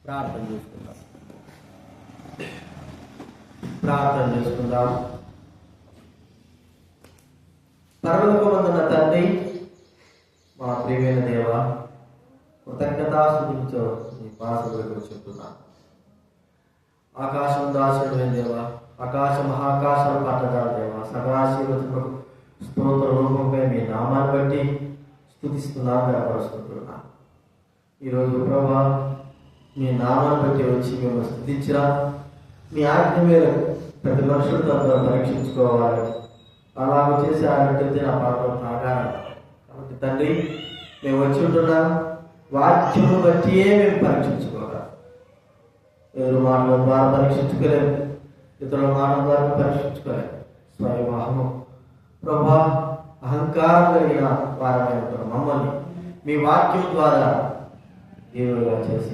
ప్రార్థన చేసుకుందాం. ప్రార్థన చేసుకుందాం. పరలోకమందున్న తండ్రి, మా ప్రియమైన దేవ, కృతజ్ఞతాస్తుతులతో నీ పాదములకు చెప్తున్నాను. ఆకాశం దాసుడైన దేవ, ఆకాశ మహాకాశం పట్టదారు దేవ, సదాశివకు స్తోత్ర రూపంపై మీ నామాన్ని బట్టి స్తుతిస్తున్నాను, వ్యాపరుస్తున్నాను. ఈరోజు ప్రభా మీ నామాన్ని బట్టి వచ్చి మేము స్తుతించినా మీ ఆజ్ఞ మీద ప్రతి మనుషులతో అందరూ పరీక్షించుకోవాలి. అలాగ చేసి ఆడితే నా పాత్ర తాగాలి. కాబట్టి తండ్రి, మేము వచ్చి ఉంటున్నాం, వాక్యము బట్టియే మేము పరీక్షించుకోవాలి. ఎవరు మాటల ద్వారా పరీక్షించుకోలేము, ఇతరుల మాటల ద్వారా పరీక్షించుకోలేము. స్వయమహము ప్రభా, అహంకారం కలిగిన వారమైన మమ్మల్ని మీ వాక్యం ద్వారా దేవుడుగా చేసి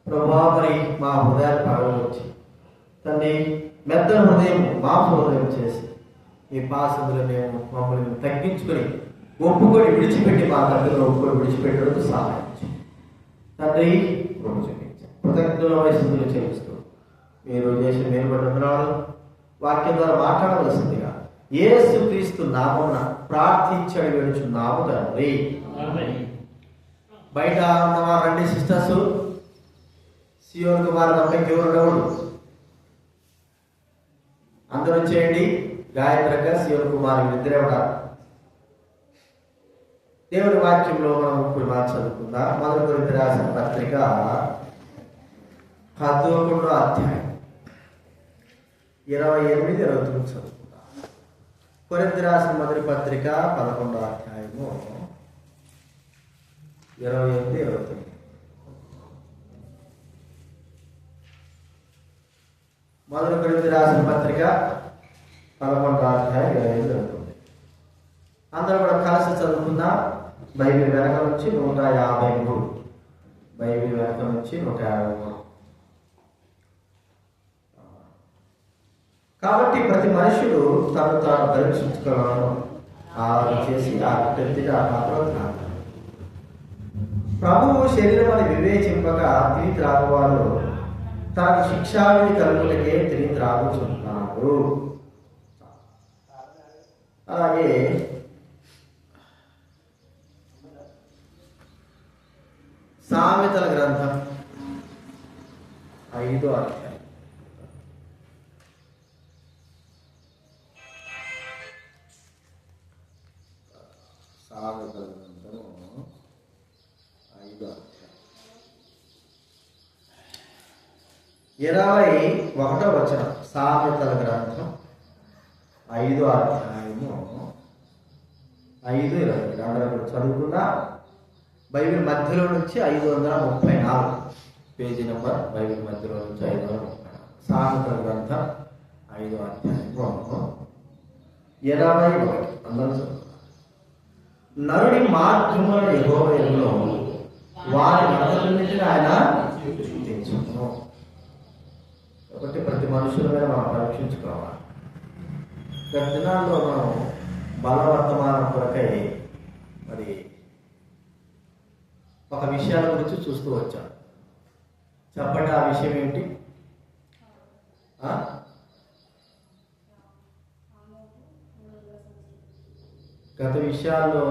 ప్రభా మరి మా హృదయాన్ని పగలవచ్చు తండ్రి, మెత్త హృదయం మా హృదయం చేసి మీ పాసములు మేము మమ్మల్ని తగ్గించుకొని ఒప్పుకొని విడిచిపెట్టి మా దగ్గర ఒప్పుకొని విడిచిపెట్టడానికి సహాయం తండ్రి. కృతజ్ఞతల వయసులు చేస్తూ మీరు చేసిన మేలుపడుతున్నారు. వాక్యం ద్వారా మాట్లాడవలసిందిగా యేసుక్రీస్తు నామమున ప్రార్థించడి వెడుచున్నాము తండ్రి. బయట ఉన్నవారు రండి సిస్టర్స్. సియోన్ కుమార్ తప్ప ఇంకెవరు అందరూ చేయండి. గాయత్రిగా సియోన్ కుమార్ ఇద్దరే ఉంటారు. దేవుని వాక్యంలో మనం ఇప్పుడు చదువుకుందాం. మొదటి కొరింథీ రాసిన పత్రిక 11వ అధ్యాయం 28-29 చదువుకుందాం. కొరింథీ రాసిన మొదటి పత్రిక 11వ అధ్యాయము 28-29. మొదటి కొరింథీ రాసిన పత్రిక 11వ అధ్యాయం 28-29. అందరూ కూడా కలిసి చదువుకుందాం. బైబిల్ వెనక నుంచి 153. బైబిల్ వెనక నుంచి 153. కాబట్టి ప్రతి మనుషుడు తను తాను పరీక్షించుకోవాలను చేసి ఆ పాత్ర ప్రభువు శరీరం అని వివేచింపక తిని త్రాగువారు తనకు శిక్షావిధి కలుగులకే తిని త్రాగుచున్నారు. అలాగే సామెతల గ్రంథం 5వ అధ్యాయం. సామెతల గ్రంథము 5వ అధ్యాయం 21వ వచనం. సామెతల గ్రంథం 5వ అధ్యాయము 5:20 అందరూ చదువుకున్నా. బైబిల్ మధ్యలో నుంచి 534 పేజీ నెంబర్. బైబిల్ మధ్యలో నుంచి 534. సామెతల గ్రంథం 5వ అధ్యాయము 21. అందరూ నరుడి మార్గములను యెహోవా ఎరుగును, వారి నడతలన్నిటిని ఆయన గుర్తించును. కాబట్టి ప్రతి మనుషుల మీద మనం పరీక్షించుకోవాలి. గత దినాల్లో మనం బలవర్తమానం కొరకై మరి ఒక విషయాల గురించి చూస్తూ వచ్చాం. చెప్పండి, ఆ విషయం ఏంటి? గత విషయాల్లో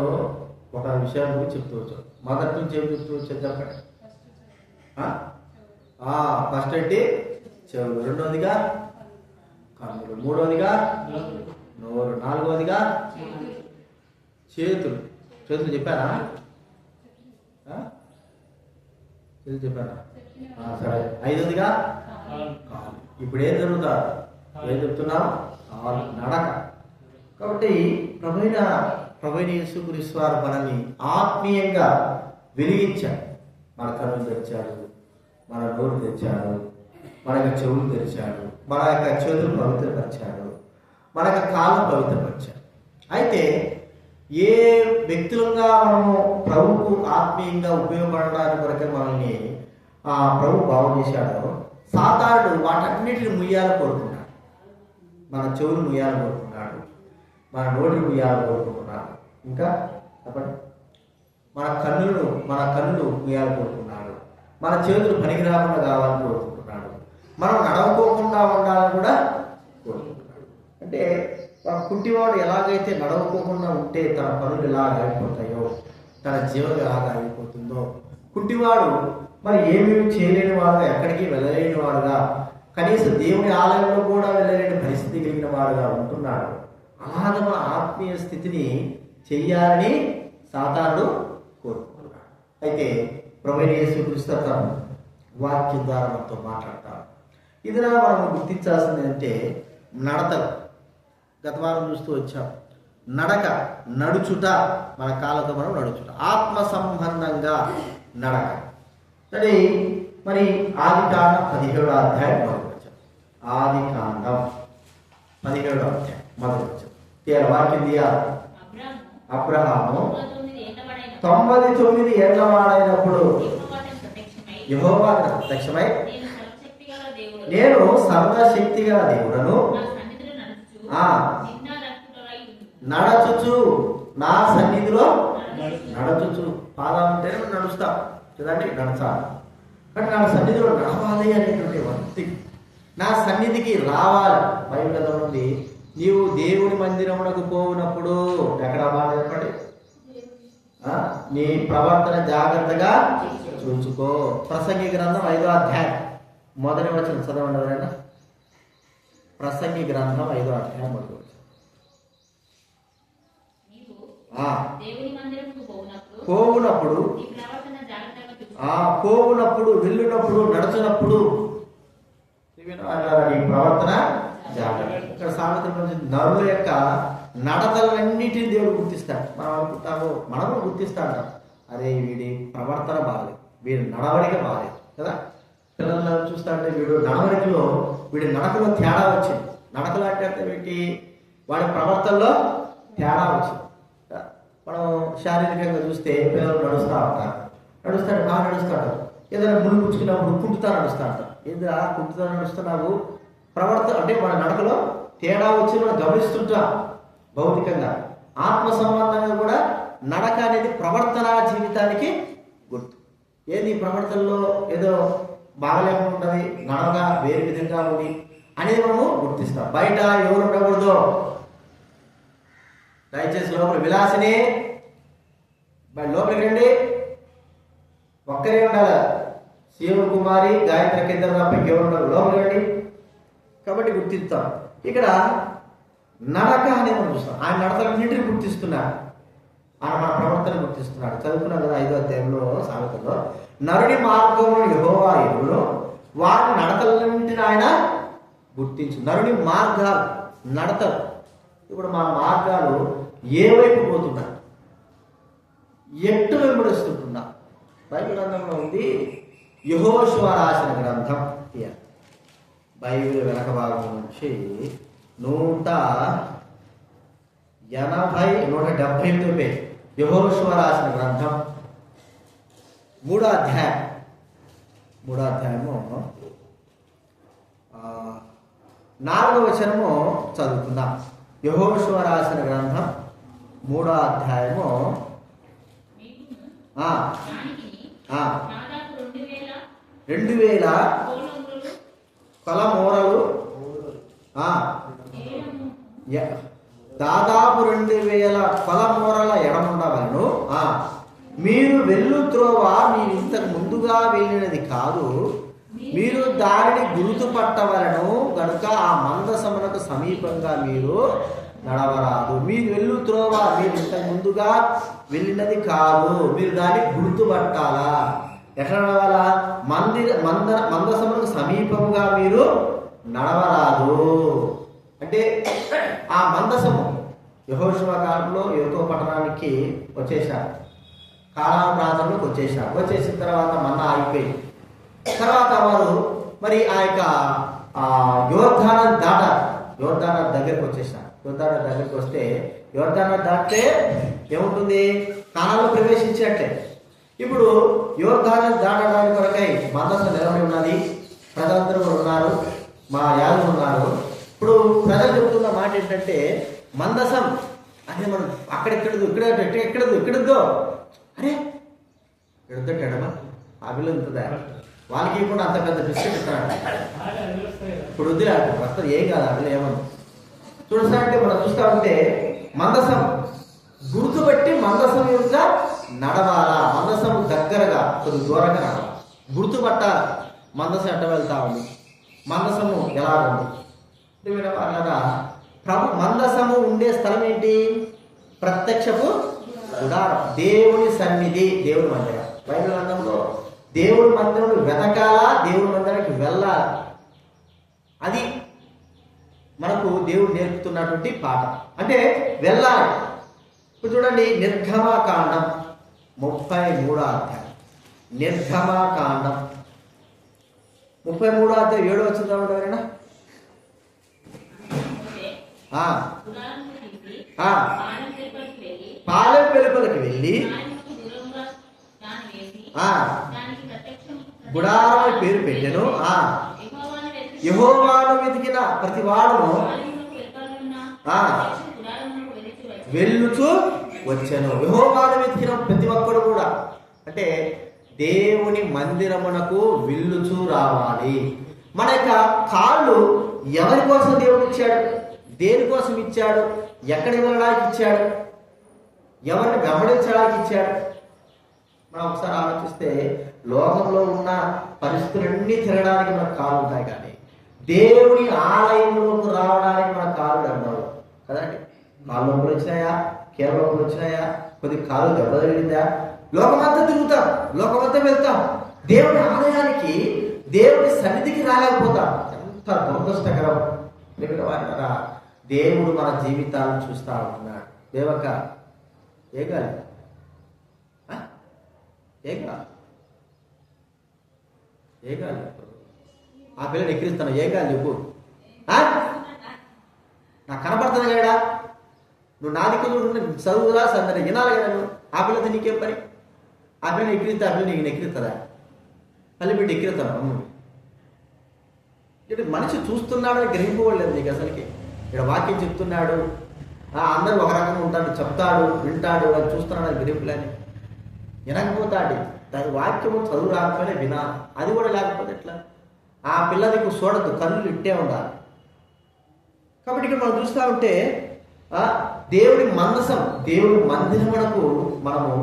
ఒక విషయాల గురించి చెప్తూ వచ్చాం. మొదటి నుంచి ఏం చెప్తూ వచ్చాం చెప్పండి. ఫస్ట్ ఏంటి? చెవులు. రెండవదిగా కన్నులు. మూడవదిగా నోరు. నాలుగవదిగా చేతులు. చేతులు చెప్పారా? చేతులు చెప్పారా? సరే. ఐదవదిగా కాలు. ఇప్పుడు ఏం జరుగుతా? ఏం చెప్తున్నాం? కాలు, నడక. కాబట్టి ప్రభువైన యేసుక్రీస్తు వారు మనల్ని ఆత్మీయంగా వెలిగించాడు. మన కన్నులు తెచ్చాడు, మన నోరు తెచ్చాడు, మన యొక్క చెవులు తెరిచాడు, మన యొక్క చేతులు పవిత్రపరిచాడు, మన యొక్క కాళ్ళు పవిత్రపరిచాడు. అయితే ఏ వ్యక్తులుగా మనము ప్రభువుకు ఆత్మీయంగా ఉపయోగపడడానికి కొరకే మనల్ని ప్రభు బాగు చేశాడో, సాతానుడు వాటన్నిటిని ముయ్యాల కోరుకున్నాడు. మన చెవులు ముయ్యాల కోరుకున్నాడు, మన నోటిని ముయ్యాల కోరుకుంటున్నాడు. ఇంకా చెప్పండి. మన కన్నులు ఉయ్యాలని కోరుకున్నాడు. మన చేతులు పనికి రాకుండా కావాలని కోరుకుంటున్నాడు. మనం నడవకోకుండా ఉండాలని కూడా కోరుకుంటున్నాడు. అంటే మన కుంటివాడు ఎలాగైతే నడవకోకుండా ఉంటే తన పనులు ఎలాగ అయిపోతాయో, తన జీవం ఎలాగ అయిపోతుందో, కుంటివాడు మరి ఏమేమి చేయలేని వాడుగా, ఎక్కడికి వెళ్ళలేని వాడుగా, కనీసం దేవుని ఆలయంలో కూడా వెళ్ళలేని పరిస్థితి కలిగిన వాడుగా ఉంటున్నాడు. అలాగ మన ఆత్మీయ స్థితిని చెయ్యాలని సాతానుడు కోరుకుంటున్నాడు. అయితే ప్రభువైన యేసుక్రీస్తు వాక్యం ద్వారా మనతో మాట్లాడతారు. ఇది మనం గుర్తించాల్సింది అంటే నడతలు. గత వారం చూస్తూ వచ్చాం. నడక, నడుచుట, మన కాళ్ళతో మనం నడుచుట, ఆత్మ సంబంధంగా నడక. సరే, మరి ఆదికాండం 17వ అధ్యాయం మొదలు వచ్చాం. ఆదికాండం 17వ అధ్యాయం మొదలు వచ్చాం. వాక్యం తీయాలి. అబ్రహాము 99 ఏళ్ల వాడైనప్పుడు యెహోవా ప్రత్యక్షమై, నేను సర్వశక్తి గల దేవుడను, నడచుచు నా సన్నిధిలో నడచుచు. పాదాలంటే నడుస్తా కదండి, నడచాలి. కానీ నా సన్నిధిలో నడవాలి అనేటువంటి వృత్తి, నా సన్నిధికి రావాలి. బైబిల్ కదా ఉంది, నీవు దేవుని మందిరమునకు పోవునప్పుడు ఎక్కడ మాట చెప్పండి, నీ ప్రవర్తన జాగ్రత్తగా చూసుకో. ప్రసంగి గ్రంథం 5వ అధ్యాయం మొదటి వచనం చదవండి ఎవరైనా. ప్రసంగి గ్రంథం 5వ అధ్యాయం మొదటి వచనం. పోవునప్పుడు, వెళ్ళినప్పుడు, నడుచునప్పుడు నీ ప్రవర్తన జాగ్రత్త. ఇక్కడ సామెతల నరుల యొక్క నడతలన్నిటిని దేవుడు గుర్తిస్తాడు. మనం అనుకుంటాము, మనము గుర్తిస్తా ఉంటాం, అరే వీడి ప్రవర్తన బాగాలేదు, వీడి నడవడిక బాగాలేదు కదా. పిల్లలు చూస్తా అంటే వీడి నడకలో తేడా వచ్చింది. నడకలు అంటే ఏంటి, వాడి ప్రవర్తనలో తేడా వచ్చింది. మనం శారీరకంగా చూస్తే పిల్లలు నడుస్తూ ఉంటారు, బాగా నడుస్తాడు. ఏదైనా ముళ్ళు పుచ్చుకున్నప్పుడు కుంటుతా నడుస్తూ ఉంటారు. ఏదో కుంటుతా నడుస్తున్నావు, ప్రవర్తన అంటే మన నడకలో తేడా వచ్చి మనం గమనిస్తుంటాం. భౌతికంగా, ఆత్మ సంబంధంగా కూడా నడక అనేది ప్రవర్తన జీవితానికి గుర్తు. ఏది ప్రవర్తనలో ఏదో బాగలేకుండా ఉంటుంది, నడగా వేరే విధంగా ఉంది అనేది మనము గుర్తిస్తాం. బయట ఎవరు ఉండకూడదు, దయచేసి లోపల విలాసిని లోపలికి రండి, ఒక్కరే ఉండాలి. శివ కుమారి గాయత్రి కింద తప్ప ఎవరు ఉండాలి, లోపలికి రండి. కాబట్టి గుర్తిస్తాం. ఇక్కడ నడక అనేది మనం చూస్తాం. ఆయన నడతలన్నింటినీ గుర్తిస్తున్నాడు, ఆయన మన ప్రవర్తన గుర్తిస్తున్నాడు. చదువుకున్నాం కదా 5వ అధ్యాయంలో సామెతలో, నరుని మార్గంలో యెహోవా ఎరుగను, వారి నడతలన్నింటినీ ఆయన గుర్తించు. నరుని మార్గాలు, నడతలు. ఇప్పుడు మన మార్గాలు ఏ వైపు పోతున్నా, ఎట్టు వెంబడిస్తుంటున్నా. బైబిల్ గ్రంథంలో ఉంది, యెహోషువ రాసిన గ్రంథం. బైబిల్ వెనక భాగం నుంచి 178 పేజ్. యెహోషువ రాసిన గ్రంథం 3వ అధ్యాయము 4వ వచనము చదువుకుందాం. యెహోషువ రాసిన గ్రంథం 3వ అధ్యాయము 2000 కొలమూరలు, దాదాపు 2000 కొలమూరల ఎడముండవలను. మీరు వెళ్ళు త్రోవ మీరు ఇంతకు ముందుగా వెళ్ళినది కాదు, మీరు దానిని గుర్తుపట్టవలను గనుక ఆ మందసమునకు సమీపంగా మీరు నడవరాదు. మీరు వెళ్ళు త్రోవ మీరు ఇంతకు ముందుగా వెళ్ళినది కాదు, మీరు దాన్ని గుర్తుపట్టాలా. ఎట్లా నడవాలా? మందసమునకు సమీపంగా మీరు నడవరాదు. అంటే ఆ మందసము యెహోషువ కాలంలో యెరికో పట్టణానికి వచ్చేసారు, కానాను ప్రాంతంలోకి వచ్చేసారు. వచ్చేసిన తర్వాత మన్నా ఆగిపోయింది. తర్వాత వారు మరి ఆ యొక్క యోర్దాను దగ్గరికి వచ్చేసారు. యోర్దాను దగ్గరికి వస్తే, యోర్దాను దాటితే ఏముంటుంది, కానాలో ప్రవేశించినట్లే. ఇప్పుడు యోర్దాను దాటడానికి కొరకై మందసం నిలబడి ఉన్నది, ప్రజలందరూ ఉన్నారు, మా యాజకులు ఉన్నారు. ఇప్పుడు ప్రజలు చెబుతున్న మాట ఏంటంటే, మందసం అంటే మనం అక్కడెక్కడదు, ఇక్కడదో అరే ఎడమా ఆ పిల్ల ఉంటుందా, వాళ్ళకి కూడా అంత పెద్ద బిస్కెట్ ఇస్తాడు. ఇప్పుడు వద్దులే వస్తుంది, ఏం కాదు ఆ పిల్ల ఏమన్నా చూడంటే మనం చూస్తా ఉంటే మందసం గుర్తుపట్టి మందసం యొక్క నడవాలా, మందసం దగ్గరగా కొద్ది దూరంగా నడవాలి, గుర్తుపట్టాలి మందసం ఎట్ట వెళ్తా ఉంది, మందసము ఎలా ఉంది. మందసము ఉండే స్థలం ఏంటి? ప్రత్యక్షపు గుడారం, దేవుని సన్నిధి, దేవుని మందిరం. బైబిల్ గ్రంథంలో దేవుడి మందిరం వెతకాలా, దేవుడి మందిరానికి వెళ్ళాలా, అది మనకు దేవుడు నేర్పుతున్నటువంటి పాట. అంటే వెళ్ళాలి. ఇప్పుడు చూడండి, నిర్గమకాండం 33వ అధ్యాయం, నిర్గమకాండం 33వ అధ్యాయం 7వ వచనం ఎవరైనా పాలెం వెలుపలికి వెళ్ళి గుడారం పేరు పెట్టెను. యెహోవాను వెతికిన ప్రతి వాడును వెళ్ళుచు వచ్చాను. యెహోవాను వెతికిన ప్రతి ఒక్కడు కూడా, అంటే దేవుని మందిరమునకు వెళ్ళుచు రావాలి. మన యొక్క కాళ్ళు ఎవరి కోసం దేవుడు ఇచ్చాడు, దేనికోసం ఇచ్చాడు, ఎక్కడికి వెళ్ళడానికి ఇచ్చాడు, ఎవరిని గమనించడానికి ఇచ్చాడు? మనం ఒకసారి ఆలోచిస్తే లోకంలో ఉన్న పరిస్థితులన్నీ తిరగడానికి మనకు కాళ్ళు ఉంటాయి, కానీ దేవుని ఆలయంలోకి రావడానికి మన కాళ్ళు అన్నాడు కదండి. కాళ్ళు నొప్పులు వచ్చినాయా, కీళ్ళ నొప్పులు వచ్చినాయా, కొద్ది కాళ్ళు దెబ్బ తగిలిందా, లోకమంతా తిరుగుతాం, లోకమంతా వెళ్తాం, దేవుని ఆలయానికి దేవుని సన్నిధికి రాలేకపోతాం. ఎంత దురదృష్టకరం. వారినారా, దేవుడు మన జీవితాలను చూస్తూ ఉంటున్నాడు. దేవక్క ఏ గాలి, ఏ గాలి, ఏ గాలి, ఆ పిల్లని ఎక్కిరిస్తాను, ఏ గాలి చెప్పు, నాకు కనపడుతుంది కదా, నువ్వు నా దిక్కు చూడు, చదువురా సందడి వినాలి కదా నువ్వు. ఆ పిల్లతో నీకేం పని? ఆ పిల్లని ఎక్కిరిస్తే ఆ పిల్ల నీకు ఎక్కిరిస్తుందా? తల్లి బిడ్డ ఎక్కిరిస్తాను అమ్ముడు. ఇటు మనిషి చూస్తున్నాడని గ్రహింపబడలేదు నీకు అసలుకి. ఇక్కడ వాక్యం చెప్తున్నాడు, అందరూ ఒక రకంగా ఉంటాడు, చెప్తాడు, వింటాడు, అది చూస్తున్నాడు, గ్రహింపులని వినకపోతాడు. దాని వాక్యము చదువు రాకపోయినా వినాలి. అది కూడా లేకపోతే ఎట్లా? ఆ పిల్లలకు చూడద్దు, కళ్ళు ఇట్టే ఉండాలి. కాబట్టి ఇక్కడ మనం చూస్తూ ఉంటే దేవుడి మందసం, దేవుడి మందిరమునకు మనము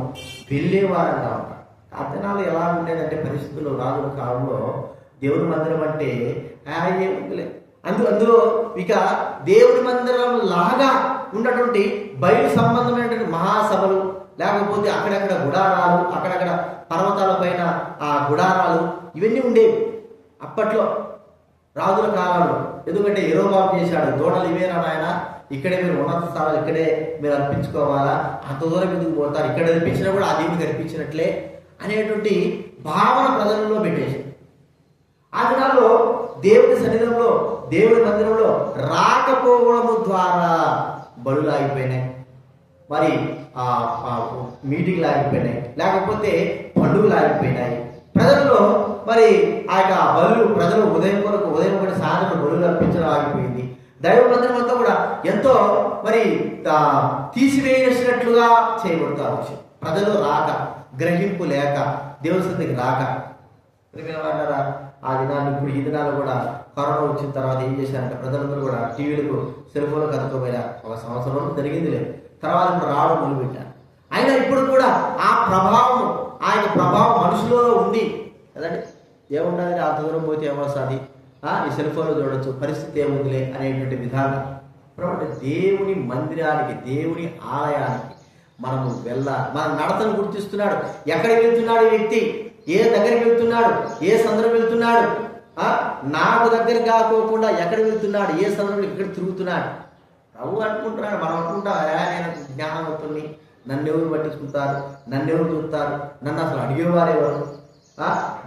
వెళ్ళేవారంటా ఉంటాం. ఆ దినాలు ఎలా ఉండేదంటే పరిస్థితుల్లో, రాజుల కాలంలో దేవుడి మందిరం అంటే ఏముందిలే, అందులో ఇక దేవుడి మందిరం లాగా ఉన్నటువంటి బయలు సంబంధమైనటువంటి మహాసభలు, లేకపోతే అక్కడక్కడ గుడారాలు, అక్కడక్కడ పర్వతాల పైన ఆ గుడారాలు, ఇవన్నీ ఉండేవి అప్పట్లో రాజుల కాలంలో. ఎందుకంటే యెరొబెయాము చేశాడు, దూడలు ఇవేనా నాయన, ఇక్కడే మీరు ఉన్నత స్థానాలు ఇక్కడే మీరు అర్పించుకోవాలా, అంత దూరం ఎందుకు పోతారు, ఇక్కడ అర్పించినా కూడా ఆ దేవుడికి అర్పించినట్లే అనేటువంటి భావన ప్రజలలో పెట్టేసి, ఆ దినాల్లో దేవుడి సన్నిధిలో, దేవుడి మందిరంలో రాకపోవడము ద్వారా బడులు ఆగిపోయినాయి, మరి మీటింగ్లు ఆగిపోయినాయి, లేకపోతే పండుగలు ఆగిపోయినాయి. ప్రజల్లో మరి ఆ యొక్క బలు, ప్రజలు ఉదయం ఒకటి సాయంత్రం బడులు అర్పించడం ఆగిపోయింది. దైవ మందిరం అంతా కూడా ఎంతో మరి తీసివేసినట్లుగా చేయబడతారు. ప్రజలు రాక, గ్రహింపు లేక, దేవుని సన్నిధికి రాక. ఆ దినాలు, ఇప్పుడు ఈ దినాలు కూడా కరోనా వచ్చిన తర్వాత ఏం చేశారంటే ప్రజలందరూ కూడా టీవీలకు, సెల్ ఫోన్లకు కనుక్కోపోయినా ఒక సంవత్సరం వరకు జరిగింది లేదు, తర్వాత ఇప్పుడు రావడం మొదలుపెట్టారు. అయినా ఇప్పుడు కూడా ఆ ప్రభావం, ఆ యొక్క ప్రభావం మనుషులో ఉంది కదండి. ఏముండాలి, అంత దూరం పోతే ఏమొస్తుంది, ఈ సెల్ ఫోన్లో చూడొచ్చు, పరిస్థితి ఏముందిలే అనేటువంటి విధానం. కాబట్టి దేవుని మందిరానికి, దేవుని ఆలయానికి మనము వెళ్ళాలి. మన నడతను గుర్తిస్తున్నాడు. ఎక్కడికి వెళ్తున్నాడు ఈ వ్యక్తి, ఏ దగ్గరికి వెళ్తున్నాడు, ఏ సందర్భం వెళ్తున్నాడు, నాకు దగ్గర కాకోకుండా ఎక్కడికి వెళ్తున్నాడు, ఏ సందర్భంలో ఎక్కడ తిరుగుతున్నాడు. ప్రభు అనుకుంటున్నాడు, మనం అనుకుంటాం, నేను జ్ఞానవంతుని, నన్ను ఎవరు పట్టించుకుంటారు, నన్ను ఎవరు చూస్తారు, నన్ను అసలు అడిగేవారెవరు,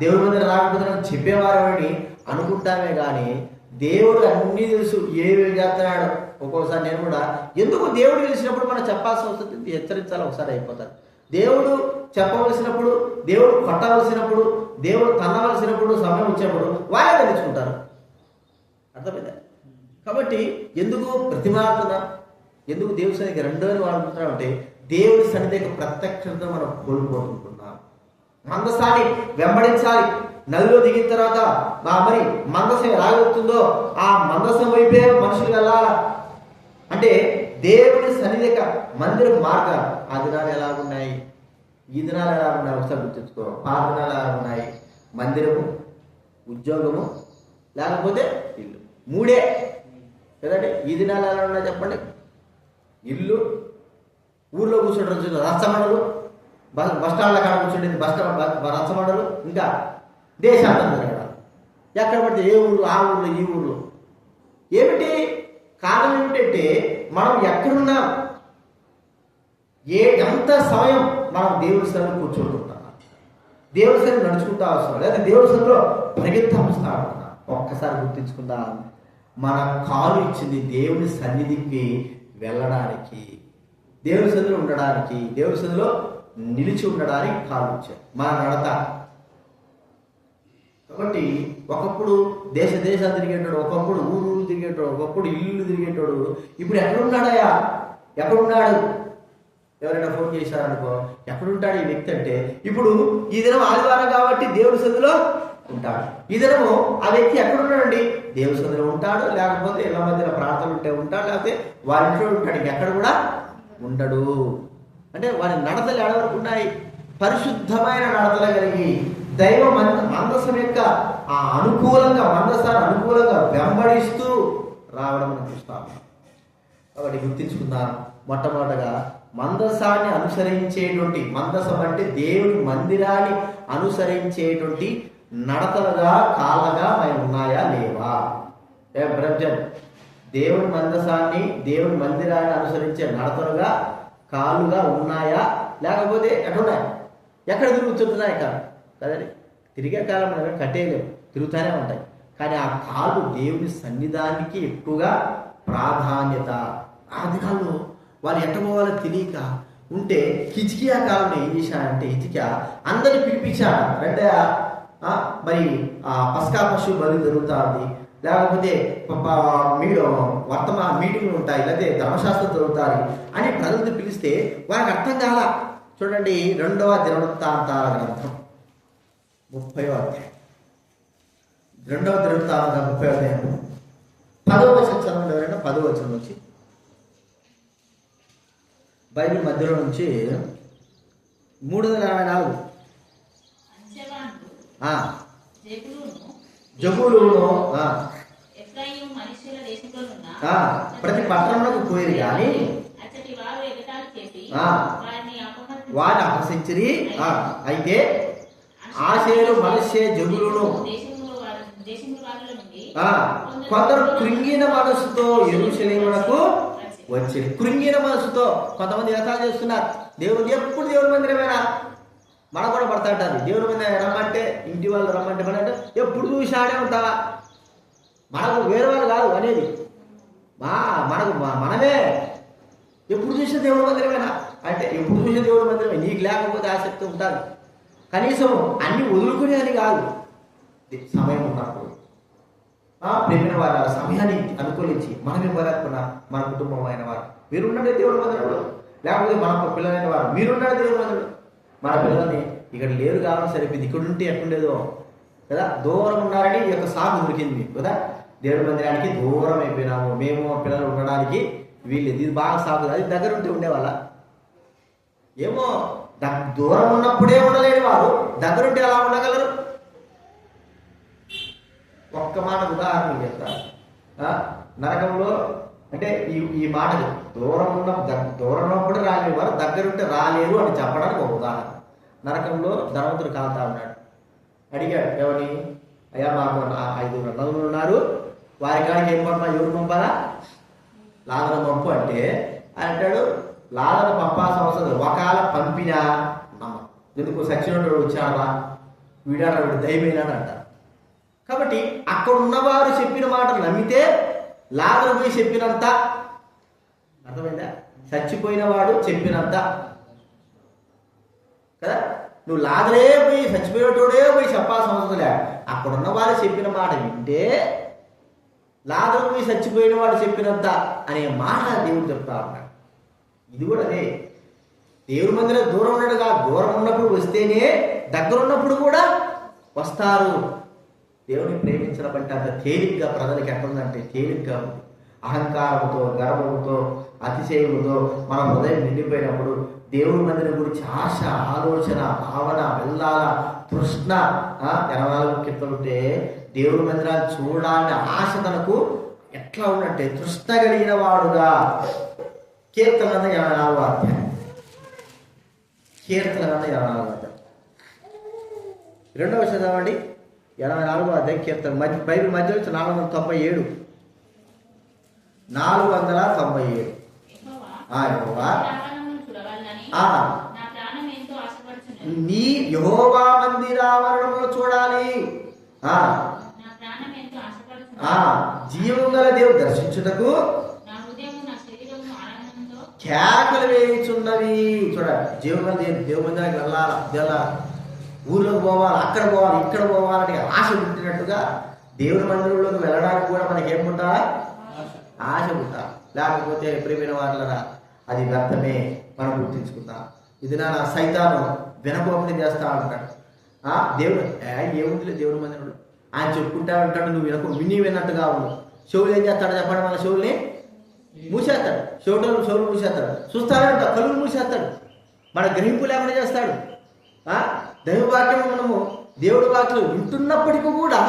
దేవుడి మందిరం రాకపోతే నన్ను చెప్పేవారెవరని అనుకుంటామే కానీ దేవుడు అన్నీ తెలుసు, ఏమేమి చేస్తున్నాడు. ఒక్కోసారి నేను కూడా ఎందుకు దేవుడు తెలిసినప్పుడు మనం చెప్పాల్సి వస్తుంది, హెచ్చరించాలి, ఒకసారి అయిపోతారు. దేవుడు చెప్పవలసినప్పుడు, దేవుడు కొట్టవలసినప్పుడు, దేవుడు తన్నవలసినప్పుడు, సమయం వచ్చినప్పుడు వాళ్ళే తెలుసుకుంటారు. అర్థమైందా? కాబట్టి ఎందుకు ప్రతిమాత్మన, ఎందుకు దేవుని సన్నిధికి రెండోని వాడుకుంటున్నాం అంటే దేవుని సన్నిధికి ప్రత్యక్షత మనం కోల్పోతుంటున్నాం. మందసాన్ని వెంబడించాలి. నదిలో దిగిన తర్వాత మరి మందసం ఎలాగవుతుందో ఆ మందసం వైపే మనుషులు వెళ్ళాలా. అంటే దేవుని సన్నిధిక మందిరపు మార్గాలు ఆ దినాలు ఎలాగున్నాయి, ఈ దినాలు ఎలా ఉన్నాయి ఒకసారి గుర్తించుకో. ఆ దినాలు ఎలా ఉన్నాయి? మందిరము, ఉద్యోగము, లేకపోతే ఇల్లు, మూడే కదండి. ఈ దినాలు ఎలా ఉన్నాయి చెప్పండి? ఇల్లు, ఊర్లో కూర్చుంటారు రచ్చమండలు, బస్ స్టాండ్ల కాడ కూర్చుండేది రచ్చమండలు, ఇంకా దేశాంతం జరగడం. ఎక్కడ పడితే ఏ ఊళ్ళు ఆ ఊళ్ళో ఈ ఊళ్ళో. ఏమిటి కారణం? ఏమిటంటే మనం ఎక్కడున్నాం, ఎంత సమయం మనం దేవుడి సన్నిధిలో కూర్చుంటున్నాం, దేవుడి సన్నిధిలో నడుచుకుంటా వస్తున్నాం, లేదా దేవుడి సన్నిధిలో పరిగెత్తా ఉంటున్నాం. ఒక్కసారి గుర్తించుకుందాం, మన కాలు ఇచ్చింది దేవుని సన్నిధికి వెళ్ళడానికి, దేవుని సన్నిధిలో ఉండడానికి, దేవుని సన్నిధిలో నిలిచి ఉండడానికి కాలు ఇచ్చారు, మన నడత. కాబట్టి ఒకప్పుడు దేశాలు తిరిగేటోడు, ఒకప్పుడు ఊరు తిరిగేటోడు, ఒకప్పుడు ఇల్లు తిరిగేటోడు ఇప్పుడు ఎక్కడున్నాడయా? ఎక్కడున్నాడు? ఎవరైనా ఫోన్ చేశారనుకో, ఎక్కడుంటాడు ఈ వ్యక్తి అంటే, ఇప్పుడు ఈ దినం ఆదివారం కాబట్టి దేవుడి సన్నిధిలో ఉంటాడు. ఈ దినము ఆ వ్యక్తి ఎక్కడున్నాడండి? దేవుడి సన్నిధిలో ఉంటాడు, లేకపోతే ఇళ్ళ మధ్యన ప్రార్థనలు ఉంటే ఉంటాడు, లేకపోతే వారి ఇంట్లో ఉంటాడు, ఇంకెక్కడ కూడా ఉండడు. అంటే వారి నడతలు ఎడవరకు ఉన్నాయి? పరిశుద్ధమైన నడతలు కలిగి దైవ మందసం యొక్క ఆ అనుకూలంగా, మందసాన్ని అనుకూలంగా వెంబడిస్తూ రావడం మనం చూస్తాం. కాబట్టి గుర్తించుకుందాం, మొట్టమొదటగా మందసాన్ని అనుసరించేటువంటి, మందసం అంటే దేవుని మందిరాన్ని అనుసరించేటువంటి నడతలుగా కాళ్ళగా మేము ఉన్నాయా లేవా? బ్రజన్ దేవుని మందసాన్ని, దేవుని మందిరాన్ని అనుసరించే నడతలుగా కాళ్ళుగా ఉన్నాయా, లేకపోతే ఎక్కడున్నాయి? ఎక్కడ తిరుగుతున్నాయి కదండి. తిరిగే కాలం మనం కట్టేయలేము, తిరుగుతూనే ఉంటాయి. కానీ ఆ కాళ్ళు దేవుని సన్నిధానికి ఎక్కువగా ప్రాధాన్యత. ఆ దినాల్లో వాళ్ళు ఎట్ట పోవాలో తెలియక ఉంటే హిజ్కియా కాలంలో ఏం చేశాడంటే, హిజ్కియా అందరిని పిలిపించాడు. అంటే మరి ఆ పస్కా పశువు బలి జరుగుతుంది, లేకపోతే మీటింగ్లు ఉంటాయి, లేకపోతే ధర్మశాస్త్రం జరుగుతాయి అని ప్రజలను పిలిస్తే వారికి అర్థం కాల. చూడండి 2వ దినవృత్తాంతాల గ్రంథం 30వ అధ్యాయం, 2వ దినవృత్తాంతం 30వ అధ్యాయం 10వ వచనం చదవండి. ఎవరైనా 10వ వచనం వచ్చి బైబిల్ మధ్యలో నుంచి 384 జబూలూను ప్రతి పట్టణంలోకి పోయి కానీ వారిని అపహసించిరి. అయితే ఆశేరు, మనస్సే, జబూలూను కొందరు కృంగిన మనసుతో యెరూషలేమునకు వచ్చి, కృంగిన మనసుతో కొంతమంది వ్యర్థాలు చేస్తున్నారు. ఎప్పుడు దేవుని మందిరమేనా? మనకు కూడా పడతాంటారు. దేవుని మందిరం రమ్మంటే, ఇంటి వాళ్ళు రమ్మంటే అంటే ఎప్పుడు చూసి ఆడే ఉంటావా? మనకు వేరే వాళ్ళు కాదు అనేది, మనమే ఎప్పుడు చూసిన దేవుడి మందిరమేనా అంటే, ఎప్పుడు చూసిన దేవుడి మందిరమే. నీకు లేకపోతే ఆసక్తి ఉంటుంది. కనీసం అన్ని వదులుకునే అని కాదు, సమయం ఉన్నప్పుడు ప్రేమిన వారు సమయాన్ని అనుకూలించి మనమే బలకున్నా, మన కుటుంబం అయిన వారు మీరున్నదే దేవుడి మందిరంలో, లేకపోతే మన పిల్లలైన వారు మీరున్నదే దేవుడి మందిరంలో. మన పిల్లల్ని ఇక్కడ లేరు కావాలని సరిపోయింది, ఇక్కడ ఉంటే ఎట్లుండేదో కదా, దూరం ఉన్నారని ఈ యొక్క సాగు దొరికింది మీకు కదా. దేవుడి మందిరానికి దూరం అయిపోయినాము మేము, పిల్లలు ఉండడానికి వీళ్ళేది, ఇది బాగా సాగు. అది దగ్గర ఉంటే ఉండేవాళ్ళ ఏమో, దూరం ఉన్నప్పుడే ఉండలేని వారు దగ్గరుంటే ఎలా ఉండగలరు? ఒక్క మాట ఉదాహరణ చెప్తారు. నరకంలో అంటే ఈ మాటలు దూరం ఉన్నప్పుడు రాలేని వారు దగ్గరుంటే రాలేరు అని చెప్పడానికి ఒక ఉదాహరణ. నరకంలో ధనవంతుడు కాలుతా ఉన్నాడు. అడిగాడు ఎవరిని? అయ్యా మాకు 5 నదులు ఉన్నారు, వారి కాడికి ఏం పంపా, ఎవరు పంపాలా? లాదన పంపు అంటే అంటాడు, లాదన పంపాల్సిన అవసరం లేదు, ఒకవేళ పంపినా నమ్మ, ఎందుకు సచ్చినోడు వచ్చాడా, వీడాడు దయమేనాడు అంటారు. కాబట్టి అక్కడ ఉన్నవారు చెప్పిన మాటలు నమ్మితే లాదన పోయి చెప్పినంత, అర్థమైందా? చచ్చిపోయిన వాడు చెప్పినంత కదా. నువ్వు లాదరే పోయి చచ్చిపోయేటోడే పోయి చెప్పాల్సిన అవసరం లే, అక్కడున్న వాడు చెప్పిన మాట వింటే లాదరు పోయి చచ్చిపోయిన వాడు చెప్పినంత అనే మాట దేవుడు చెప్తా ఉన్నాడు. ఇది కూడా అదే, దేవుడి మందిరం దూరం ఉన్నాడుగా, దూరం ఉన్నప్పుడు వస్తేనే దగ్గర ఉన్నప్పుడు కూడా వస్తారు. దేవుని ప్రేమించడం అంటే అంత తేలిగ్గా ప్రజలకు ఎట్లుందంటే తేలిగ్గా ఉంది. అహంకారంతో, గర్వంతో, అతిశయముతో మన హృదయం నిండిపోయినప్పుడు దేవుడి మందిరం గురించి ఆశ, ఆలోచన, భావన, వెళ్ళాల, తృష్ణ 24 కీర్తనలుంటే దేవుడి మందిరాన్ని చూడాలని ఆశ తనకు ఎట్లా ఉన్నట్టే తృష్ణ కలిగిన వాడుగా. కీర్తన 24వ అధ్యాయం, కీర్తన 24వ అధ్యాయం 2వ చదవండి. 84వ అధ్యాయం కీర్తన బైబిల్ మధ్య 497 నీ యెహోవా మందిరావరణమును చూడాలి. జీవము గల దేవుడు దర్శించుటకు కేకలు వేయుచున్నవి. చూడాలి, జీవము గల దేవుడి మందిరానికి వెళ్ళాలి, ఊర్లోకి పోవాలి, అక్కడ పోవాలి, ఇక్కడ పోవాలని ఆశ పుట్టినట్టుగా దేవుడి మందిరంలోకి వెళ్ళడానికి కూడా మనకి ఏముంటా ఆశ ఉంటా. లేకపోతే ప్రేమైన వాళ్ళరా అది వ్యర్థమే మనం గుర్తించుకుందాం. ఇది నా సైతాను వినపోపని చేస్తా ఉంటాడు. దేవుడు ఏముంది దేవుడి మందిరంలో ఆయన చెప్పుకుంటా ఉంటాడు, నువ్వు విన్నట్టుగా ఉన్నావు. చెవులు ఏం చేస్తాడు చెప్పండి, మన చెవుల్ని మూసేస్తాడు, చెవులు మూసేస్తాడు, చూస్తాడంట కళ్ళు మూసేస్తాడు, మన గ్రహింపు లేకుండా చేస్తాడు. దైవ వాక్యం మనము దేవుడి వాక్యం వింటున్నప్పటికీ కూడా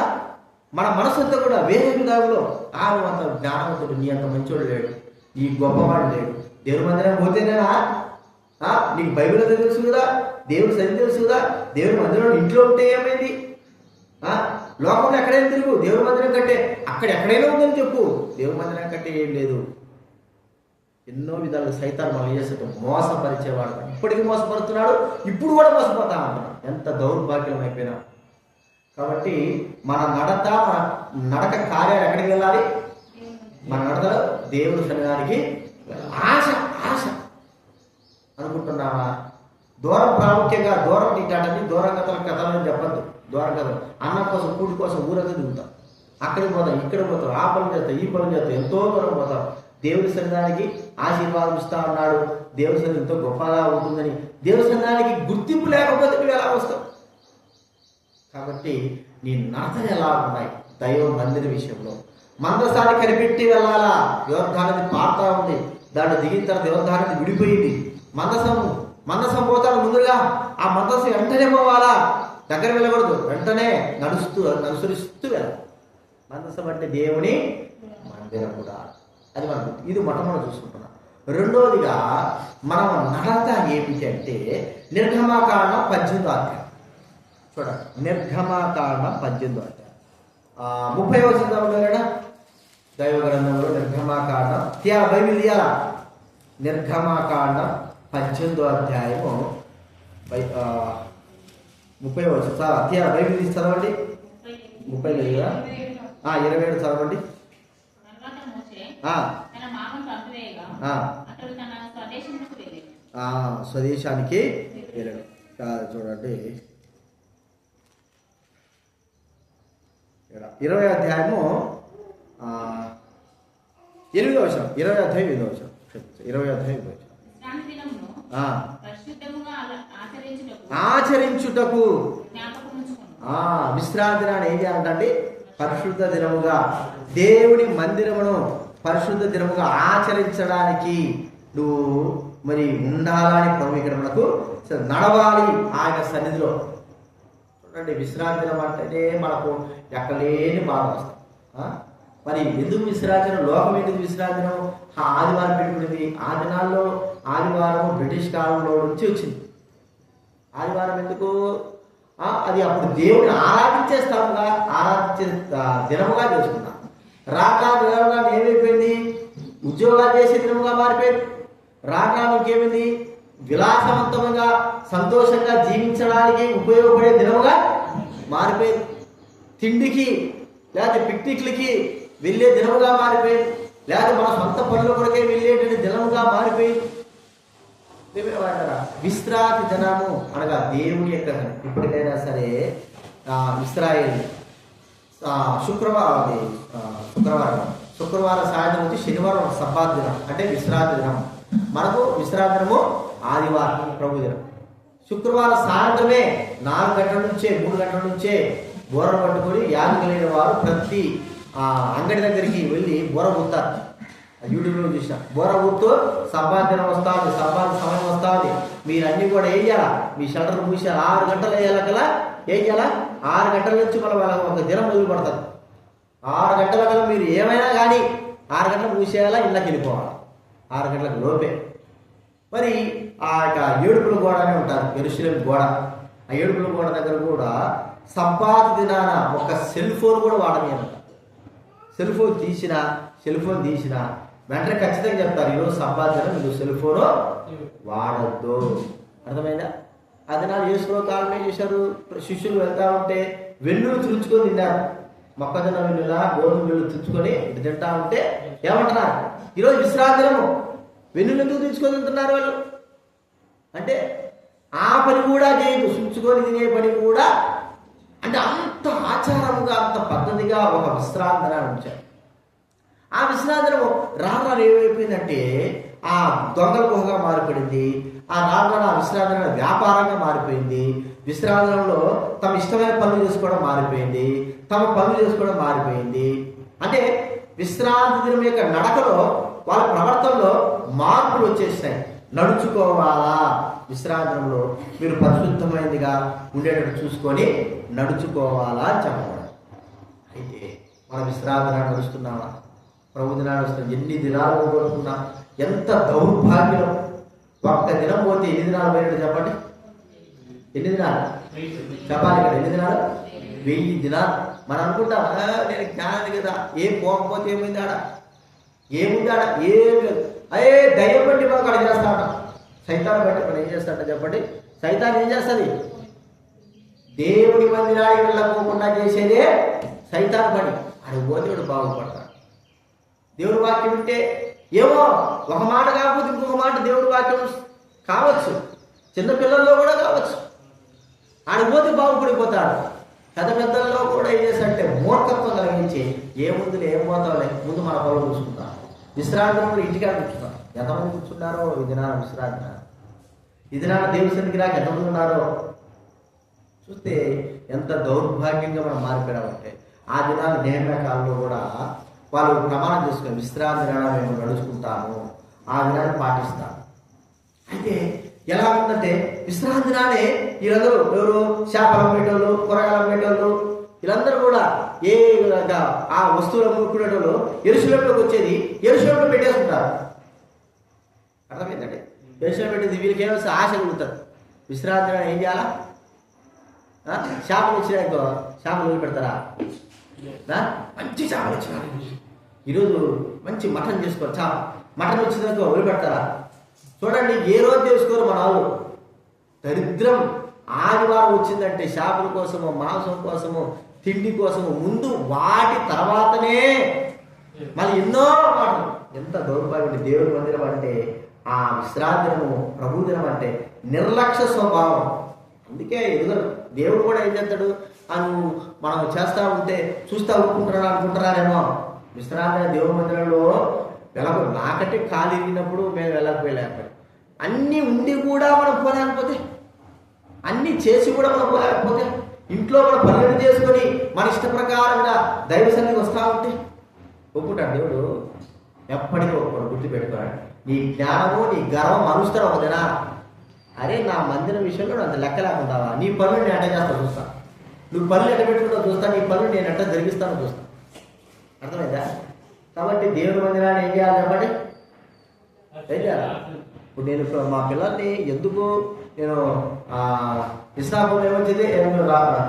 మన మనసంతా కూడా వేరే విధానంలో నువ్వు అంత జ్ఞానవంతుడు, నీ అంత మంచోడు లేడు, నీ గొప్పవాడు లేడు. దేవుడి మందిరం పోతేనేనా నీకు బైబిల్ తెలుసు కదా, దేవుడి సరి తెలుసు కదా, దేవుడి మందిరం ఇంట్లో ఉంటే ఏమైంది? లోకంలో ఎక్కడైనా తిరుగు, దేవుడి మందిరం కంటే అక్కడ ఎక్కడైనా ఉందని చెప్పు. దేవుడి మందిరం కంటే ఏం లేదు. ఎన్నో విధాలుగా సైతాన్ని మనం చేసేట మోసపరిచేవాడు, ఇప్పటికీ మోసపడుతున్నాడు, ఇప్పుడు కూడా మోసపోతా అంటున్నాడు. ఎంత దౌర్భాగ్యం అయిపోయినా. కాబట్టి మన నడక కార్యాలు ఎక్కడికి వెళ్ళాలి? మన నడతలో దేవుడి సన్నిధానికి ఆశ అనుకుంటున్నావా? దూరం ప్రాముఖ్యంగా దూరం తింటాడని దూరం కథలని చెప్పద్దు. దూరం కథలు అన్నం కోసం, కూడి కోసం ఊరంతా దిగుతాం, అక్కడికి పోతాం, ఇక్కడ పోతాం, ఆ పని చేస్తాం, ఈ పని చేస్తాం, ఎంతో దూరం పోతాం. దేవుడి సన్నిధానికి ఆశీర్వాదం ఇస్తా ఉన్నాడు, దేవుడి సన్నిధి ఎంతో గొప్పగా ఉంటుందని. దేవుడి సన్నిధానికి గుర్తింపు లేకపోతే నువ్వు ఎలా వస్తావు? కాబట్టి నీ నడతలు ఎలా ఉన్నాయి? దైవ మందిర విషయంలో మందసాన్ని కనిపెట్టి వెళ్ళాలా? యోర్ధానది పారుతా ఉంది, దాన్ని దిగిన తర్వాత యోర్ధానది విడిపోయింది. మందసం పోతాడు ముందుగా, ఆ మందసం వెంటనే పోవాలా, దగ్గర వెళ్ళకూడదు, వెంటనే అనుసరిస్తూ వెళ్ళాలి. మందసం అంటే దేవుని మందిరం కూడా, అది మనం ఇది మొట్టమొదటి చూసుకుంటున్నాం. రెండోదిగా మనం నడత ఏమిటి అంటే నిర్గమాకాండం 18వ అధ్యాయం చూడండి. నిర్గమాకాండం 18వ అధ్యాయం 30వ వచనంలో కదా దైవ గ్రంథంలో నిర్గమాకాండం బైబిల్ తీయాలా? నిర్గమాకాండం 18వ అధ్యాయము 30వ వచనం బైబిల్ తీసి చదవండి. 30 లేదా 27 చదవండి. స్వదేశానికి వెళ్ళాడు. చూడండి 20వ అధ్యాయము 8వ వచనం, 20వ అధ్యాయం 8వ వచనం, 20వ అధ్యాయం 8వ వచనం. ఆచరించుటకు విశ్రాంతి దినాన్ని ఏం చేయాలంటే పరిశుద్ధ దినముగా, దేవుని మందిరమును పరిశుద్ధ దినముగా ఆచరించడానికి నువ్వు మరి ఉండాలని ప్రభు ఇక్కడ మనకు నడవాలి ఆయన సన్నిధిలో. చూడండి, విశ్రాంతి దినం అంటేనే మనకు ఎక్కలేని బాధ వస్తాం. మరి ఎందుకు విశ్రాంతి దినం? లోకం ఎందుకు విశ్రాంతి దినం? ఆదివారం పెట్టుకునేది. ఆ దినాల్లో ఆదివారం బ్రిటిష్ కాలంలో నుంచి వచ్చింది. ఆదివారం ఎందుకు? అది అప్పుడు దేవుని ఆరాధించే దినముగా చేసుకున్నాం. రాకాలు ఏమైపోయింది? ఉద్యోగాలు చేసే దినముగా మారిపోయింది. రాకాలు ఇంకేమైంది? విలాసవంతంగా సంతోషంగా జీవించడానికి ఉపయోగపడే దినముగా మారిపోయింది. తిండికి లేకపోతే పిక్నిక్లకి వెళ్ళే దినముగా మారిపోయింది. లేకపోతే మన సొంత పనుల కొరకే వెళ్ళేటువంటి దినముగా మారిపోయింది. విశ్రాంతి దినము అనగా దేవుని యొక్క ఇప్పటికైనా సరే ఇశ్రాయేల్ శుక్రవారం సాయంత్రం నుంచి శనివారం సబ్బాత్ దినం అంటే విశ్రాంతి దినం. మనకు విశ్రాంతి దినము ఆదివారం ప్రభుదినం. శుక్రవారం సాయంత్రమే 4 గంటల నుంచే 3 గంటల నుంచే బోర పట్టుకొని యాజకులైన వారు ప్రతి అంగడి దగ్గరికి వెళ్ళి బోర ఊతారు. యూట్యూబ్లో చూసిన బోర ఊతూ సంపాదన వస్తుంది, సంపాదన సమయం వస్తుంది, మీరు అన్ని కూడా ఏం చేయాలా, మీ షటర్ మూసారు 6 గంటలు వేయాల కల్లా ఏం చేయాలా, 6 గంటల నుంచి వాళ్ళకి ఒక దినం మొదలు పడుతుంది. 6 గంటల కల్లా మీరు ఏమైనా కానీ 6 గంటలకు మూసేయాలా, ఇళ్ళకి వెళ్ళిపోవాలి 6 గంటలకు లోపే. మరి ఆ యొక్క ఏడుపుల గోడ అని ఉంటారు, యెరూషలేము గోడ. ఆ ఏడుపుల గోడ దగ్గర కూడా సబ్బాత్ దినాన ఒక సెల్ ఫోన్ కూడా వాడనియంట. సెల్ ఫోన్ తీసినా వెంటనే ఖచ్చితంగా చెప్తారు, ఈరోజు సబ్బాత్ దినం, మీరు సెల్ ఫోన్ వాడద్దు. అర్థమైందా? అది నా యేసులో కాలం ఏం చేశారు, శిష్యులు వెళ్తా ఉంటే వెన్నులు తుడుచుకొని తిన్నారు. మొక్కజొన్న వెన్నుల గోధుమ వెన్నులు తుడుచుకొని ఇటు తింటా ఉంటే ఏమంటున్నారు, ఈరోజు విశ్రాంతి దినము, వెన్నులు ఎందుకు తుడుచుకొని తింటున్నారు వాళ్ళు అంటే ఆ పని కూడా చేయదు, చుంచుకొని తినే పని కూడా. అంటే అంత ఆచారంగా అంత పద్ధతిగా ఒక విశ్రాంతిని ఉంచారు. ఆ విశ్రాంతిలో రాను ఏమైపోయిందంటే ఆ దొంగల గుహగా మారిపడింది. ఆ రాను ఆ విశ్రాంతి వ్యాపారంగా మారిపోయింది. విశ్రాంతిలో తమ ఇష్టమైన పనులు చేసుకోవడం మారిపోయింది, తమ పనులు చేసుకోవడం మారిపోయింది. అంటే విశ్రాంతి దినం యొక్క నడకలో వాళ్ళ ప్రవర్తనలో మార్పులు వచ్చేసినాయి. నడుచుకోవాలా, విశ్రాంతిలో మీరు పరిశుద్ధమైనదిగా ఉండేటట్టు చూసుకొని నడుచుకోవాలా అని చెప్పడం. అయితే మన విశ్రాంతి నడుస్తున్నావా, ప్రభు దినాలు వస్తున్నాం, ఎన్ని దినాలు పోగొట్టుకున్నా, ఎంత దౌర్భాగ్యం. ఒక్క దినం పోతే ఎన్ని దినాలు పోయినట్టు చెప్పండి, ఎన్ని దినాలు చెప్పాలి కదా, ఎన్ని దినాలు, 1000 దినాలు. మనం అనుకుంటాం నేను జ్ఞానం కదా, ఏం పోకపోతే ఏమైంది ఆడ, ఏముంది ఆడ, ఏం లేదు. అయ్యే దయ్యం బట్టి మనకు అక్కడ చేస్తాడ, సైతాన్ని బట్టి మనం ఏం చేస్తాడ చెప్పండి. సైతాన్ని ఏం చేస్తుంది, దేవుడి మందిరానికి వెళ్ళకోకుండా చేసేదే సైతాన్ పని. అడిగి పోతే వాడు బాగుపడతాడు. దేవుడి వాక్యం వింటే ఏమో ఒక మాట కాకపోతే ఇంకొక మాట దేవుడి వాక్యం కావచ్చు, చిన్నపిల్లల్లో కూడా కావచ్చు. ఆడికి పోతే బాగుపడిపోతాడు. పెద్దల్లో కూడా ఏం చేస్తాడంటే మూర్ఖత్వం కలిగించి ఏముందులే ఏం పోతావులే, ముందు మన పనులు చూసుకుంటాం. విశ్రాంతి కూడా ఇంటికాడ కూర్చున్నాం. ఎంతమంది కూర్చున్నారో ఈ దినాన విశ్రాంతి, ఈ దినాన దేవుని సన్నిధికి రాక ఎంతమంది ఉన్నారో చూస్తే ఎంత దౌర్భాగ్యంగా మనం మారిపోయామంటే. ఆ దినాలు నేహమ్యా కాలంలో కూడా వాళ్ళు ప్రమాణం చేసుకుని విశ్రాంతి దినాన్ని మేము నడుచుకుంటాము, ఆ దినాన్ని పాటిస్తాము. అయితే ఎలా ఉందంటే విశ్రాంతి దినాన్ని వీళ్ళందరూ ఎవరు, చేపలు అమ్మేటోళ్ళు, కూరగాయలు అమ్మేటోళ్ళు, వీళ్ళందరూ కూడా ఏ విధంగా ఆ వస్తువులు అమ్ముకునేటోళ్ళు యెరూషలేములోకి వచ్చేది యెరూషలేములో పెట్టేసుకుంటారు. అర్థమైందండి? యెరూషలేము పెట్టేది వీళ్ళకి ఏమో ఆశ కలుగుతారు. విశ్రాంతి ఏం చేయాలా, చేపలు వచ్చినాయో చేపలు వదిలి పెడతారా, మంచి చేపలు వచ్చినా ఈరోజు మంచి మటన్ చేసుకోరు, మటన్ వచ్చిందనుకో వదిలి పెడతారా? చూడండి, ఏ రోజు చేసుకోరు మన వాళ్ళు. దరిద్రం. ఆదివారం వచ్చిందంటే చేపల కోసము, మాంసం కోసము, తిండి కోసము, ముందు వాటి తర్వాతనే మళ్ళీ ఎన్నో మాటలు. ఎంత దౌర్భాగ్యం. దేవుడి మందిరం అంటే, ఆ విశ్రాంతినము ప్రభు దినం అంటే నిర్లక్ష్య స్వభావం. అందుకే ఎదురు దేవుడు కూడా ఏం చేస్తాడు, నువ్వు మనం చేస్తూ ఉంటే చూస్తూ ఊరుకుంటున్నాడు అనుకుంటున్నారేమో. విశ్రాంతి దేవుడి మందిరంలో వెళ్ళకు. నాకంటే ఖాళీ ఇరిగినప్పుడు మేము వెళ్ళకపోయలేకపోయి, అన్నీ ఉండి కూడా మనం పోలేకపోతే, అన్నీ చేసి కూడా మనం పోలేకపోతే, ఇంట్లో మనం పనులు చేసుకొని మన ఇష్ట ప్రకారంగా దైవ సన్నిధికి వస్తూ ఉంటే ఒప్పుకుంటాడు దేవుడు. ఎప్పటికీ ఒప్పుకోడు, గుర్తుపెట్టుకోవాలి. నీ జ్ఞానము నీ గర్వం అనుస్తాడు ఒక దినా. అరే నా మందిరం విషయంలో అంత లెక్క లేకుంటావా, నీ పనులు నేను ఎట్ట చేస్తా చూస్తా, నువ్వు పనులు ఎట్ట పెట్టుకుంటా చూస్తా, నీ పనులు నేను ఎట్ట జరిగిస్తాను చూస్తా. అర్థమైందా? కాబట్టి దేవుడి మందిరాన్ని ఏం చేయాలి చెప్పండి, ఏం చేయాలి? ఇప్పుడు నేను మా పిల్లల్ని ఎందుకు నేను ఇస్లాంలో ఏమొచ్చింది,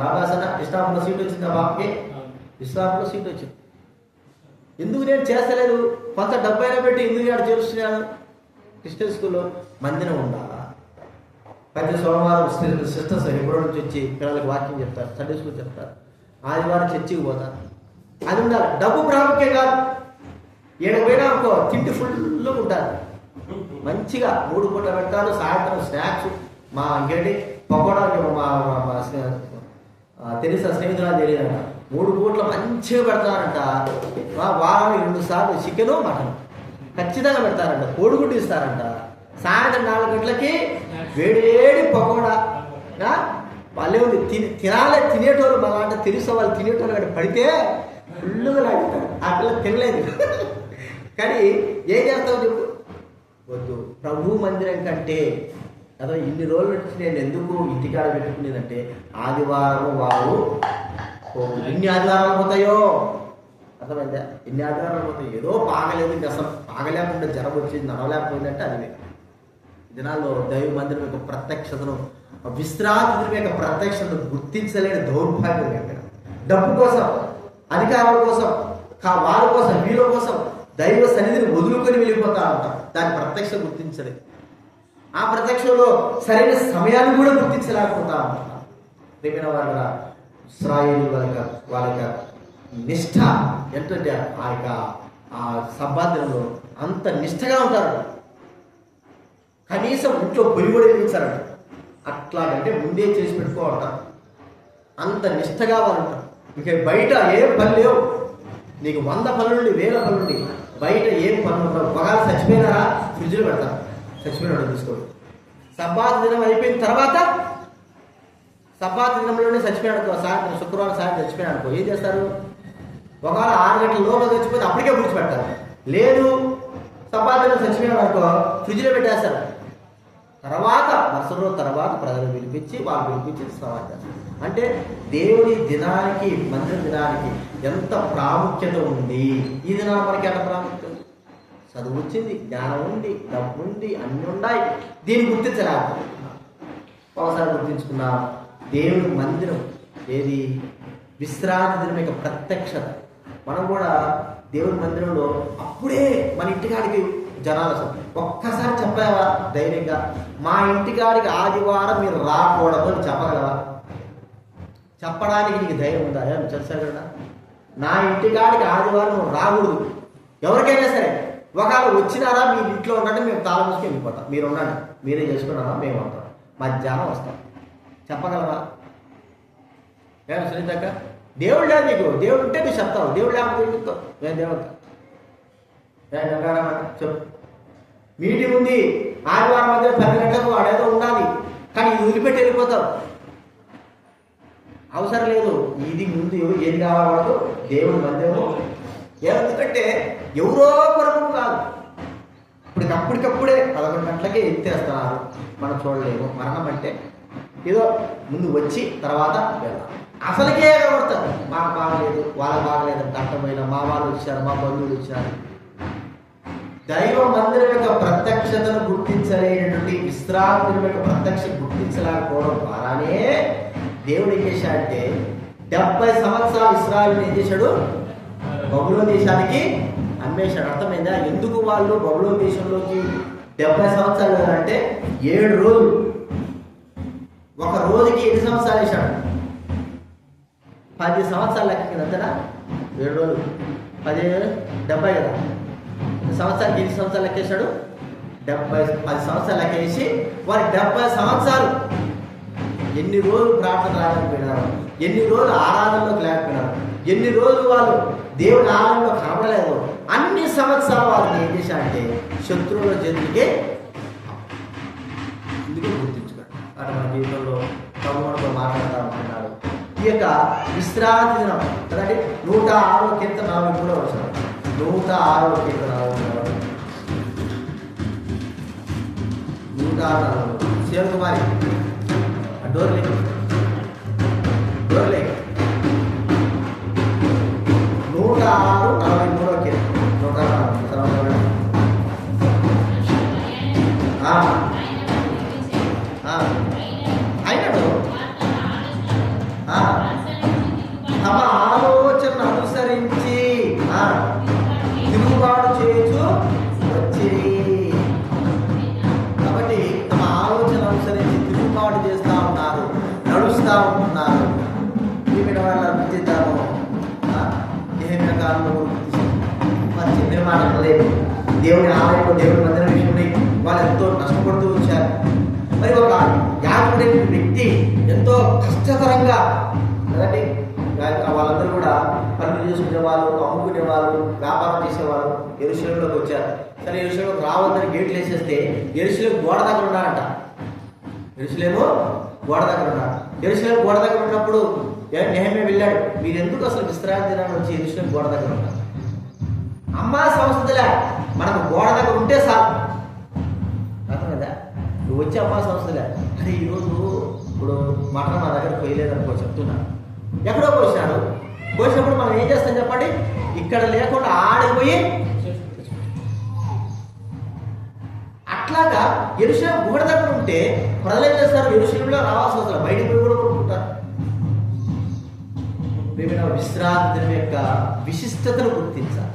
రాగాసన ఇస్లాంలో సీట్ వచ్చింది, ఆ బాబుకి ఇస్లాంలో సీట్ వచ్చింది. ఎందుకు నేను చేస్తలేదు, కొంత డబ్బైనా పెట్టి ఎందుకు నేను చేస్తున్నాను? క్రిస్టియన్ స్కూల్లో మందిరం ఉండాలా? ప్రతి సోమవారం సిస్టర్స్ ఎప్పుడో నుంచి వచ్చి పిల్లలకు వాక్యం చెప్తారు, సండే స్కూల్ చెప్తారు, ఆదివారం చర్చికి పోతారు. అది ఉండాలి. డబ్బు ప్రాముఖ్యం కాదు. ఏడు పోయినా అనుకో తిండి ఫుల్గా ఉంటారు, మంచిగా 3 పూట పెట్టారు. సాయంత్రం స్నాక్స్, మా ఇంకేంటి పకోడా, మా తెలిసిన స్నేహితులు తెలియదంట, 3 పూట్ల మంచిగా పెడతారంట. వారానికి 2 సార్లు చికెను మటన్ ఖచ్చితంగా పెడతారంట, కోడిగుడ్డు ఇస్తారంట. సాయంత్రం 4 గంటలకి వేడి పకోడా వాళ్ళే ఉంది తినాలి. తినేటోళ్ళు మళ్ళా అంటే తెలుసు వాళ్ళు తినేటోళ్ళు కానీ పడితే ఫుల్లుగా లాగుతారు. ఆ పిల్ల తినలేదు కానీ ఏం చేస్తావు చెప్పు. వద్దు, ప్రభు మందిరం కంటే అదో ఇన్ని రోజుల నుంచి నేను ఎందుకు ఇంటికాడ పెట్టుకునేదంటే ఆదివారం వారు ఎన్ని ఆదివారాలు పోతాయో అర్థమైందా? ఎన్ని ఆదివారాలు పోతాయి. ఏదో బాగలేదు ఇంకా అసలు బాగలేకుండా జ్వరం వచ్చింది నడవలేకపోయిందంటే అది దినాల్లో దైవ మందిరం యొక్క ప్రత్యక్షతను విశ్రాంతి యొక్క ప్రత్యక్షతను గుర్తించలేని దౌర్భాగ్యం ఎక్కడ. డబ్బు కోసం, అధికారుల కోసం, వారి కోసం, వీళ్ళ కోసం దైవ సన్నిధిని వదులుకొని వెళ్ళిపోతా ఉంటాం. దాని ప్రత్యక్ష గుర్తించలేదు. ఆ ప్రత్యక్షంలో సరైన సమయాన్ని కూడా గుర్తించలేకపోతా ఉంటాం. ప్రియమైన వాళ్ళ ఇశ్రాయేలు వాళ్ళ నిష్ఠ ఏంటంటే ఆ సంపాదనలో అంత నిష్ఠగా ఉంటారు. కనీసం ఇంట్లో పొలి కూడా వేయించారంట. అట్లాగంటే ముందే చేసి పెట్టుకోవాలంటారు. అంత నిష్ఠగా వాళ్ళు ఉంటారు. ఇక బయట ఏం పని లేవు. నీకు 100 పనులుండి 1000 పనులుండి బయట ఏం పనులు ఉండవు. ఒకవేళ చచ్చిపోయినారా ఫ్రిడ్జ్లో పెడతారు. చచ్చిపోయినాడు తీసుకోండి. సబ్బాత్ దినం అయిపోయిన తర్వాత సబ్బాత్ దినంలోనే చచ్చిపోయాడు. సాయంత్రం శుక్రవారం సాయంత్రం చచ్చిపోయాడు అనుకో ఏం చేస్తారు? ఒకవేళ 6 గంటల లోపల చచ్చిపోతే అప్పటికే గుర్చిపెడతారు. లేదు సబ్బాత్ దినం చచ్చిపోయాడు అనుకో ఫ్రిడ్జ్లో పెట్టేస్తారు. తర్వాత మరుసటి రోజు తర్వాత ప్రజలు పిలిపించి సవాల్ చేస్తారు. అంటే దేవుని దినానికి మందిర దినానికి ఎంత ప్రాముఖ్యత ఉంది. ఈ దినాలు మనకి ఎంత ప్రాముఖ్యత ఉంది? చదువు వచ్చింది, జ్ఞానం ఉంది, డబ్బు ఉంది, అన్నీ ఉన్నాయి. దీన్ని గుర్తించలేకపోతున్నాం. ఒకసారి గుర్తించుకున్నాం. దేవుని మందిరం ఏది? విశ్రాంతి దినం యొక్క ప్రత్యక్షత. మనం కూడా దేవుని మందిరంలో అప్పుడే మన ఇంటికాడికి జనాలు అసలు ఒక్కసారి చెప్పావా ధైర్యంగా? మా ఇంటికాడికి ఆదివారం మీరు రాకూడదు అని చెప్పగలవా? చెప్పడానికి నీకు ధైర్యం ఉందా? తెలుసా కదా, నా ఇంటికాడికి ఆదివారం నువ్వు రాకూడదు. ఎవరికైనా సరే ఒకవేళ వచ్చినారా మీ ఇంట్లో ఉన్నట్టు మేము తాళం మూసుకొని వెళ్ళిపోతాం. మీరు ఉండండి, మీరే చేసుకున్నారా, మేము వస్తాం, మధ్యాహ్నం వస్తాం. చెప్పగలవా? సునీతక్క, దేవుడు లేదు నీకు. దేవుడు ఉంటే నువ్వు చెప్తావు. దేవుడు లేకపోతే చెప్తావు. నేను దేవుడు చెప్పు. మీటింగ్ ఉంది ఆదివారం మధ్య 10 గంటలకు వాడేదో ఉండాలి, కానీ ఇది వదిలిపెట్టి వెళ్ళిపోతావు. అవసరం లేదు. ఇది ముందు ఏది కావాలదు దేవుడు మందిరము. ఎందుకంటే ఎవరో కొరకు కాదు. అప్పటికప్పుడే 11 గంటలకే ఎత్తేస్తున్నారు. మనం చూడలేము. మరణం అంటే ఏదో ముందు వచ్చి తర్వాత వెళ్ళాలి. అసలుకే కనబడతారు. మాకు బాగలేదు, వాళ్ళకి బాగలేదు, అర్థమైన మా వాళ్ళు వచ్చారు, మా బంధువులు వచ్చారు. దైవ మందిరం యొక్క ప్రత్యక్షతను గుర్తించలేనటువంటి విశ్రాంతి యొక్క ప్రత్యక్ష గుర్తించలేకపోవడం ద్వారానే దేవుడు ఏం చేశాడంటే 70 సంవత్సరాలు ఇశ్రాయేలుని ఏం చేశాడు? బబులోను దేశానికి అమ్మేశాడు. అర్థమైందా? ఎందుకు వాళ్ళు బబులోను దేశంలోకి 70 సంవత్సరాలు అంటే 7 రోజులు. ఒక రోజుకి 8 సంవత్సరాలు వేశాడు. 10 సంవత్సరాలు లెక్క అంతేనా? 7 రోజులు 70 కదా. సంవత్సరానికి 8 సంవత్సరాలు లెక్కేశాడు. 10 సంవత్సరాలు లెక్కేసి వారి 70 సంవత్సరాలు ఎన్ని రోజులు ప్రార్థన రాలేకపోయినారు, ఎన్ని రోజులు ఆరాధనలోకి లేకపోయినారు, ఎన్ని రోజులు వాళ్ళు దేవుని ఆరాధనలో కనబడలేదు. అన్ని సంవత్సరాలు వాళ్ళని ఏం చేశారంటే శత్రువుల చేతులకే అందుకే గుర్తించుకోండి. అటు మన జీవితంలో ప్రభువుతో మాట్లాడుతూ ఉంటున్నాడు. ఈ యొక్క విశ్రాంతి దినం కదండి. 106వ కీర్తన 43వ వచనం. 106వ కీర్తన 106 శివకుమారి డోర్లే 106 43వ కీర్తన 106 అయినాడు. తమ ఆలోచన అనుసరించి తిరుగుబాటు చేయొచ్చు వచ్చి. కాబట్టి తమ ఆలోచన అనుసరించి తిరుగుబాటు చేస్తూ ఉన్నారు, నడుస్తూ ఉంటున్నారు. ఈమెడ వాళ్ళ విద్యుతాను ఏమైనా కాలంలో మరి చెప్పిన మాట లేదు. దేవుని ఆలయంలో దేవుని మందిరం విషయంలో వాళ్ళు ఎంతో నష్టపడుతూ వచ్చారు. మరి ఒక యాభై వ్యక్తి ఎంతో కష్టతరంగా కదండి. వాళ్ళందరూ కూడా పనులు చేసుకునే వాళ్ళు, అమ్ముకునే వాళ్ళు, వ్యాపారం చేసేవాళ్ళు యెరూషలేములోకి వచ్చారు. సరే యెరూషలేముకు రావద్దని గేట్లు వేసేస్తే యెరూషలేము గోడ దగ్గర ఉన్నారంట. యెరూషలేము గోడ దగ్గర ఉన్నారు. యెరూషలేము గోడ దగ్గర ఉన్నప్పుడు నెహెమ్యా వెళ్ళాడు, మీరు ఎందుకు అసలు విశ్రాంతి దినాన్ని వచ్చి యెరూషలేము గోడ దగ్గర ఉన్నారు? అమ్మా సంస్థలే, మనకు గోడ దగ్గర ఉంటే చాలు. అర్థం కదా? నువ్వు వచ్చి అమ్మా సంస్థలే. అరే ఈరోజు ఇప్పుడు మటన్ మా దగ్గర పోయలేదనుకో, చెప్తున్నా, ఎక్కడో పోసినాడు. పోసినప్పుడు మనం ఏం చేస్తాం చెప్పండి? ఇక్కడ లేకుండా ఆడిపోయి అట్లాగా యెరూషలేము గోడ దగ్గర ఉంటే ప్రజలు ఏం చేస్తారు? యెరూషలేములో రావాల్సిన అవసరం, బయటికి పోయి కూడా కొనుక్కుంటారు. ప్రియమైన విశ్రాంతి దినం యొక్క విశిష్టతను గుర్తించాలి.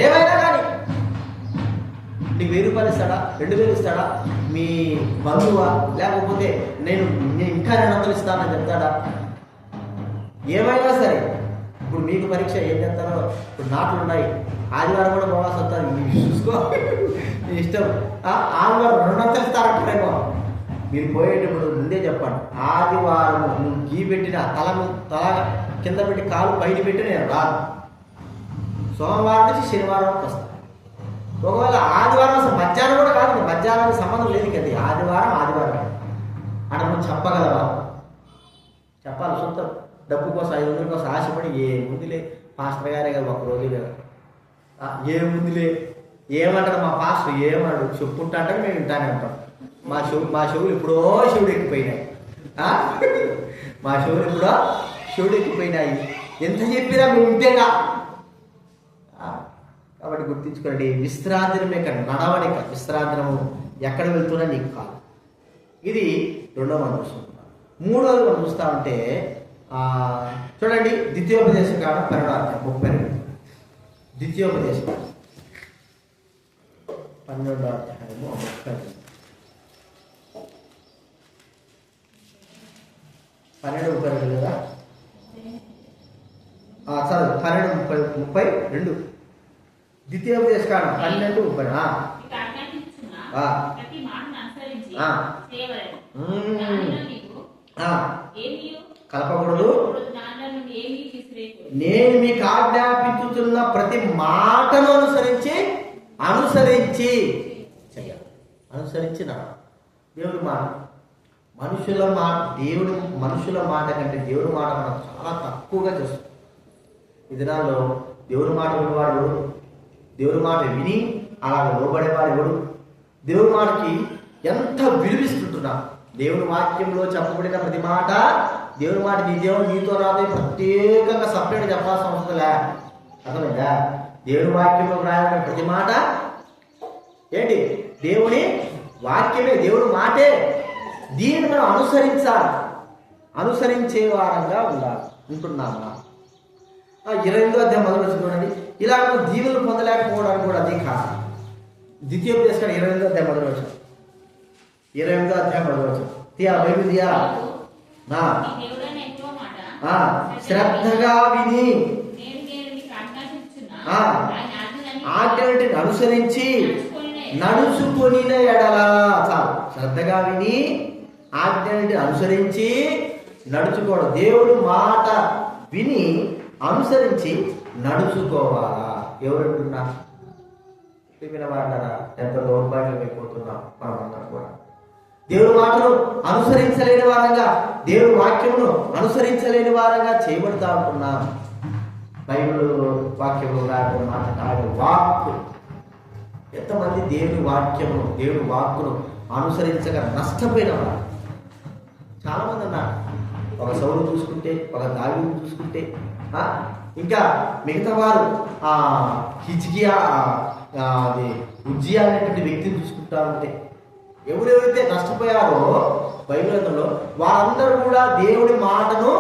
ఏమైనా కానీ నీకు 1000 రూపాయలు ఇస్తాడా, 2000 ఇస్తాడా, మీ బంధువా, లేకపోతే నేను ఇంకా 200 ఇస్తానని చెప్తాడా? ఏమైనా సరే, ఇప్పుడు మీకు పరీక్ష ఏం చేస్తారో, ఇప్పుడు నాట్లు ఉన్నాయి, ఆదివారం కూడా పోవాల్సి వస్తుంది, చూసుకో ఇష్టం. ఆదివారం 200 ఇస్తారంటారేమో. మీరు పోయేటప్పుడు ముందే చెప్పండి, ఆదివారం నువ్వు గీ పెట్టిన తల కింద పెట్టి కాలు పైన పెట్టి నేను రాను. సోమవారం నుంచి శనివారం వస్తాను. ఒకవేళ ఆదివారం అసలు మధ్యాహ్నం కూడా కాదు, మధ్యాహ్నానికి సంబంధం లేదు కదా, ఆదివారం అంటే నువ్వు చెప్పగలవా? చెప్పాలి. సొంత డబ్బు కోసం 500 కోసం ఆశపడి ఏముందిలే పాస్టర్ గారే కదా ఒకరోజు కదా, ఏముందిలే ఏమంటారు మా పాస్టర్, ఏమన్నాడు చెప్పుకుంటా అంటే మేము వింటానే ఉంటాం. మా చెవులు ఎప్పుడో శివుడు ఎక్కిపోయినాయి. మా చెవులు ఎప్పుడో శివుడు ఎక్కిపోయినాయి. ఎంత చెప్పినా మేము ఇంతేగా. కాబట్టి గుర్తించుకోండి, విశ్రాంతిని యొక్క నడవడిక, విశ్రాంతినము ఎక్కడ వెళ్తున్నా నీకు కాదు. ఇది రెండో మనం చూస్తున్నాం. మూడోది మనం చూస్తా ఉంటే చూడండి, ద్వితీయోపదేశం కాలం 12:32. ద్వితీయోపదేశం 12:32. 12:32 కదా, సరే 12:32. ద్వితీయోపదేశ కాలం 12:30. కలపకూడదు, నేను మీకు ఆజ్ఞాపించుతున్న ప్రతి మాటను అనుసరించి చెయ్యాలి. అనుసరించిన దేవుడి మాట, మనుషుల మాట కంటే దేవుడి మాట మనం చాలా తక్కువగా చేస్తాం. ఈ దినాల్లో దేవుడి మాట వినేవాడు ఎవడు? దేవుడి మాట విని అలాగ లోబడేవాడు ఎవడు? దేవుడి మాటకి ఎంత విలువిస్తుంటున్నా. దేవుడి వాక్యంలో చెప్పబడిన ప్రతి మాట, దేవుడి మాట నీ దేవుడు నీతో రాదు, ప్రత్యేకంగా సపరేట్ చెప్పాల్సిన అవసరం లే. అర్థమైందా? దేవుడి వాక్యంలో రాయబడిన ప్రతి మాట ఏంటి? దేవుని వాక్యమే, దేవుడి మాటే. దీన్ని మనం అనుసరించాలి, అనుసరించే వారంగా ఉంటున్నామా? 28వ అధ్యాయం మొదలు చూడండి. ఇలా దీవులు పొందలేకపోవడానికి కూడా అదే కారణం. ద్వితీయోపదేశం 28వ అధ్యాయం మొదలు వచ్చాం. 28వ అధ్యాయం మొదలు వచ్చాం. బైబిల్ తీయా, శ్రద్ధగా విని ఆజ్ఞని అనుసరించి నడుచుకొని ఎడలా. చాలు, శ్రద్ధగా విని ఆజ్ఞని అనుసరించి నడుచుకోవడం. దేవుడు మాట విని అనుసరించి నడుచుకోవాలా? ఎవరంటున్నా? వినవాడారా? ఎంత దౌర్భాగ్యం అయిపోతున్నాం మనమంతా కూడా. దేవుడి మాటను అనుసరించలేని వారంగా, దేవుడి వాక్యమును అనుసరించలేని వారంగా చేయబడతా ఉంటున్నాం. బైబిల్ వాక్యము రాయబడిన మాట కాదు, వాక్కు. ఎంతమంది దేవుడి వాక్యమును, దేవుడి వాక్కును అనుసరించగా నష్టపోయిన వారు చాలా మంది ఉన్నారు. ఒక సౌలు చూసుకుంటే, ఒక దావీదు చూసుకుంటే, ఇంకా మిగతా వారు హిజ్కియా, ఉజ్జియా అనేటువంటి వ్యక్తిని చూసుకుంటా ఉంటే, ఎవరెవరైతే నష్టపోయారో బైబిల్లో వారందరూ కూడా దేవుడి మాటను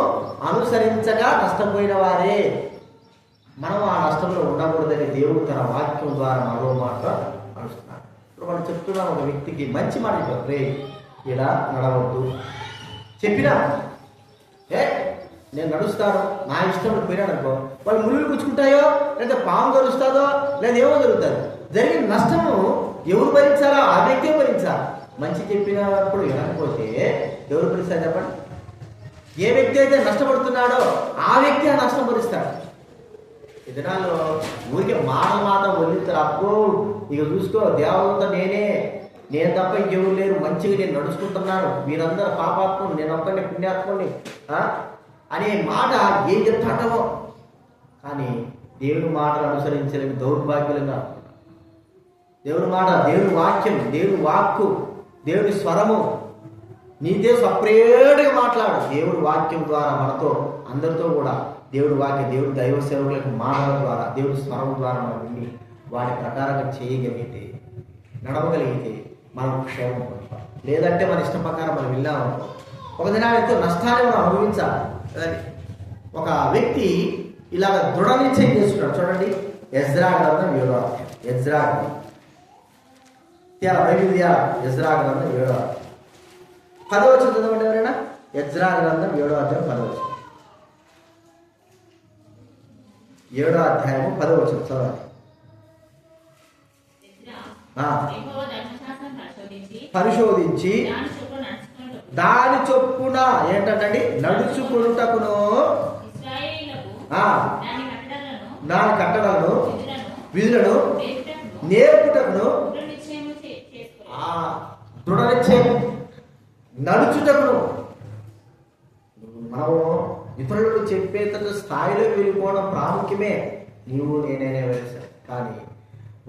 అనుసరించగా నష్టపోయిన వారే. మనం ఆ నష్టంలో ఉండకూడదని దేవుడు తన వాక్యం ద్వారా మరో మాట అనుస్తున్నాడు. ఇప్పుడు మనం చెప్తున్నాం ఒక వ్యక్తికి మంచి మాట చెప్పే, ఇలా నడవద్దు చెప్పినా, నేను నడుస్తాను నా ఇష్టం పోయినాడు అనుకో, వాళ్ళు ముళ్ళు పుచ్చుకుంటాయో, లేదా పాము కలుస్తుందో, లేదా ఏమో జరుగుతుంది. జరిగిన నష్టము ఎవరు భరించాలో ఆ వ్యక్తే భరించాలి. మంచి చెప్పినప్పుడు వినకపోతే ఎవరు భరిస్తారు చెప్పండి? ఏ వ్యక్తి అయితే నష్టపడుతున్నాడో ఆ వ్యక్తి ఆ నష్టం భరిస్తాడు. ఈ దినాల్లో ఊరికే మాటలు మాత్రం వదిలిస్తారు. అబ్బో ఇక చూసుకో దేవదూత నేను తప్ప ఇంకెవరు లేరు, మంచిగా నేను నడుచుకుంటున్నాను, మీరందరూ పాపాత్మలు, నేను ఒక్కడిని పుణ్యాత్మని అనే మాట ఏం చెప్తాటమో. కానీ దేవుని మాటలు అనుసరించలేని దౌర్భాగ్యులుగా, దేవుని మాట, దేవుని వాక్యం, దేవుని వాక్కు, దేవుని స్వరము నీదే సపరేట్గా మాట్లాడు. దేవుడి వాక్యం ద్వారా మనతో అందరితో కూడా దేవుడి వాక్యం, దేవుడి దైవ సేవకులకు మాటల ద్వారా, దేవుడి స్వరం ద్వారా మనం విని వాటి ప్రకారంగా చేయగలిగితే, నడవగలిగితే మనం క్షేమం పొందుతాం. లేదంటే మన ఇష్ట ప్రకారం మనం వెళ్ళామనుకో ఒక దినాలు ఎంతో నష్టాన్ని మనం అనుభవించాలి కదండి. ఒక వ్యక్తి ఇలాగ దృఢ నిశ్చయం చేసుకున్నాడు. చూడండి, ఎజ్రా గ్రంథం 7వ అధ్యాయం. ఎజ్రా గ్రంథం ఎజ్రా గ్రంథం 7వ అధ్యాయం 10వ వచనం చదవండి ఎవరైనా. ఎజ్రా గ్రంథం 7వ అధ్యాయం 10వ వచనం. 7వ అధ్యాయము 10వ వచనం చదవండి. పరిశోధించి దాని చొప్పున ఏంటంటే నడుచుకున్నటకును దాని కట్టడలను విధులను నేర్పుటకును దృఢ నిశ్చయం నడుచుటకును. మనము ఇతరులకు చెప్పేంత స్థాయిలో వెళ్ళిపోవడం ప్రాముఖ్యమే, నీవు నేనే వేశాను. కానీ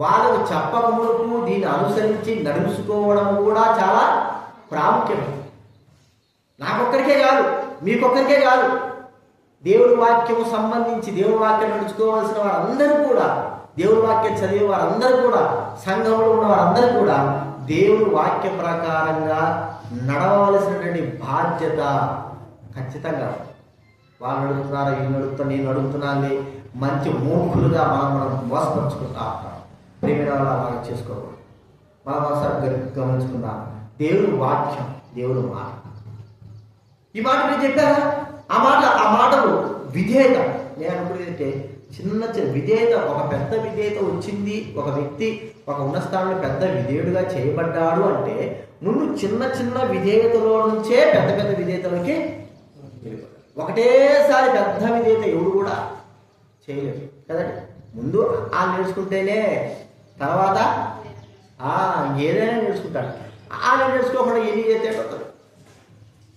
వాళ్ళకు చెప్పకమునుకు దీన్ని అనుసరించి నడుచుకోవడం కూడా చాలా ప్రాముఖ్యమే. నాకొక్కరికే కాదు, మీకొక్కరికే కాదు, దేవుడి వాక్యము సంబంధించి దేవుడి వాక్యం నడుచుకోవాల్సిన వారందరూ కూడా, దేవుడి వాక్యం చదివే వారందరూ కూడా, సంఘంలో ఉన్న వారందరూ కూడా దేవుడి వాక్య ప్రకారంగా నడవలసినటువంటి బాధ్యత ఖచ్చితంగా. వాళ్ళు నడుపుతున్నారు, నేను నడుపుతున్నాను, మంచి మూర్ఖులుగా మనం మోసపరుచుకుంటా ఉంటాం. ప్రేమిన వాళ్ళు చేసుకోకూడదు. మనం ఒకసారి గమనించుకుందాం. దేవుడి వాక్యం, దేవుడి మాట, ఈ మాట నేను చెప్పారా, ఆ మాటలు విధేయత. నేను అనుకునేదంటే చిన్న విధేయత, ఒక పెద్ద విధేయత వచ్చింది. ఒక వ్యక్తి ఒక ఉన్న స్థానంలో పెద్ద విధేయుడుగా చేయబడ్డాడు అంటే ముందు చిన్న చిన్న విధేయతలో నుంచే పెద్ద పెద్ద విధేయతలోకి వెళ్ళిపోతాడు. ఒకటేసారి పెద్ద విధేయత ఎవడు కూడా చేయలేదు కదండి. ముందు నేర్చుకుంటేనే తర్వాత ఏదైనా నేర్చుకుంటాడు. నేర్చుకోకుండా ఎన్ని చేస్తే వస్తుంది,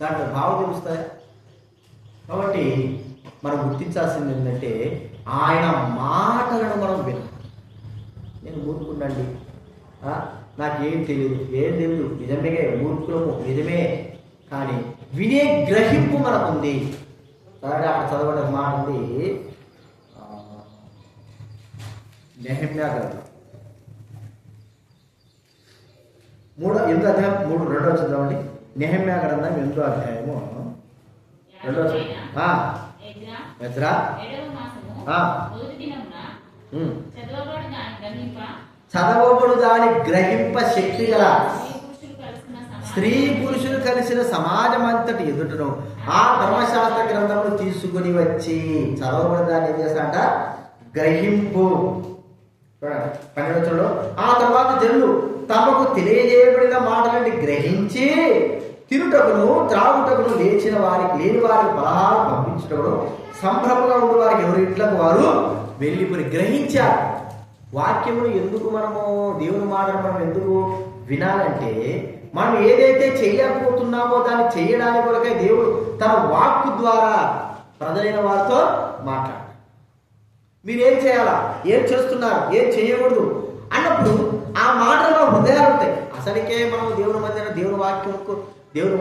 దాంట్లో భావం తెలుస్తాయి. కాబట్టి మనం గుర్తించాల్సింది ఏంటంటే ఆయన మాటలను మనం వినాలి. నేను మూర్ఖుండండి, నాకేం తెలియదు, నిజమే, మూర్ఖులము నిజమే, కానీ వినే గ్రహింపు మనకుంది. సరే, అక్కడ చదవడం మాట ఉంది. నెహెమ్యా గ్రంథం 8వ అధ్యాయం 2వ చదవండి. నెహెమ్యా గ్రంథం 8వ అధ్యాయము 2వ ఎజ్రా చదవబడు దాని గ్రహింప శక్తి గల స్త్రీ పురుషులు కలిసిన సమాజం అంతటి ఎదుటను ఆ ధర్మశాస్త్ర గ్రంథమును తీసుకుని వచ్చి చదవబడి దాన్ని ఏం చేస్తాట గ్రహింపు. 12 ఆ తర్వాత జనులు తమకు తెలియజేయబడిన మాటలని గ్రహించి తిరుటకును త్రాగుటకును లేని వారికి పలహారం పంపించటకును సంభ్రమంగా ఉండే వారికి ఎవరి ఇంట్లకు వారు వెళ్ళిపోయి గ్రహించారు. వాక్యమును ఎందుకు మనము, దేవుని మాటను మనం ఎందుకు వినాలంటే, మనం ఏదైతే చేయకపోతున్నామో దాన్ని చేయడానికి కొరకే దేవుడు తన వాక్కు ద్వారా ప్రజలైన వారితో మాట్లాడారు. మీరేం చేయాలా, ఏం చేస్తున్నారు, ఏం చేయకూడదు అన్నప్పుడు ఆ మాటలు మన హృదయాలు ఉంటాయి. అసలుకే మనం దేవుని మధ్యన దేవుని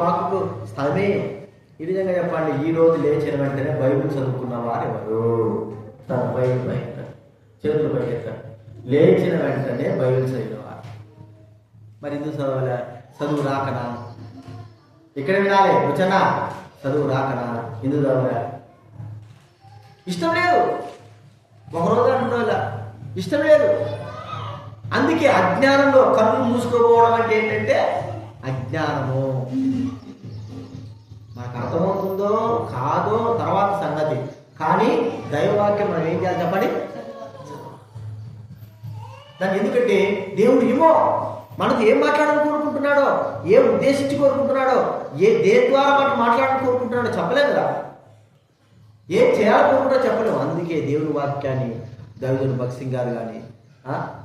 వాక్కుకు స్థలమే. ఈ విధంగా చెప్పండి, ఈ రోజు లేచిన వెంటనే బైబిల్ చదువుకున్న వారు ఎవరు? బైబిల్ చేతులు బయటెత్తారు. లేచిన వెంటనే బైబిల్ చదివేవారు. మరి ఎందుకు చదవాలి? చదువు రాకనా? ఇక్కడ వినాలి వచ్చనా? చదువు రాకనా? ఎందుకు చదవాలి? ఇష్టం లేదు. ఒకరోజు 2 రోజుల ఇష్టం లేదు. అందుకే అజ్ఞానంలో కన్ను మూసుకోపోవడం అంటే ఏంటంటే అజ్ఞానము. మనకు అర్థమవుతుందో కాదో తర్వాత సంగతి, కానీ దైవవాక్యం మనం ఏం చేయాలి చెప్పండి, దాన్ని. ఎందుకంటే దేవుడు ఏమో మనకు ఏం మాట్లాడాలని కోరుకుంటున్నాడో, ఏం ఉద్దేశించి కోరుకుంటున్నాడో, దేని ద్వారా మనం మాట్లాడాలని కోరుకుంటున్నాడో చెప్పలేదు కదా, ఏం చేయాలనుకుంటున్నాడో చెప్పలేము. అందుకే దేవుని వాక్యాన్ని దైవజనుడు భగత్ సింగ్ గారు కానీ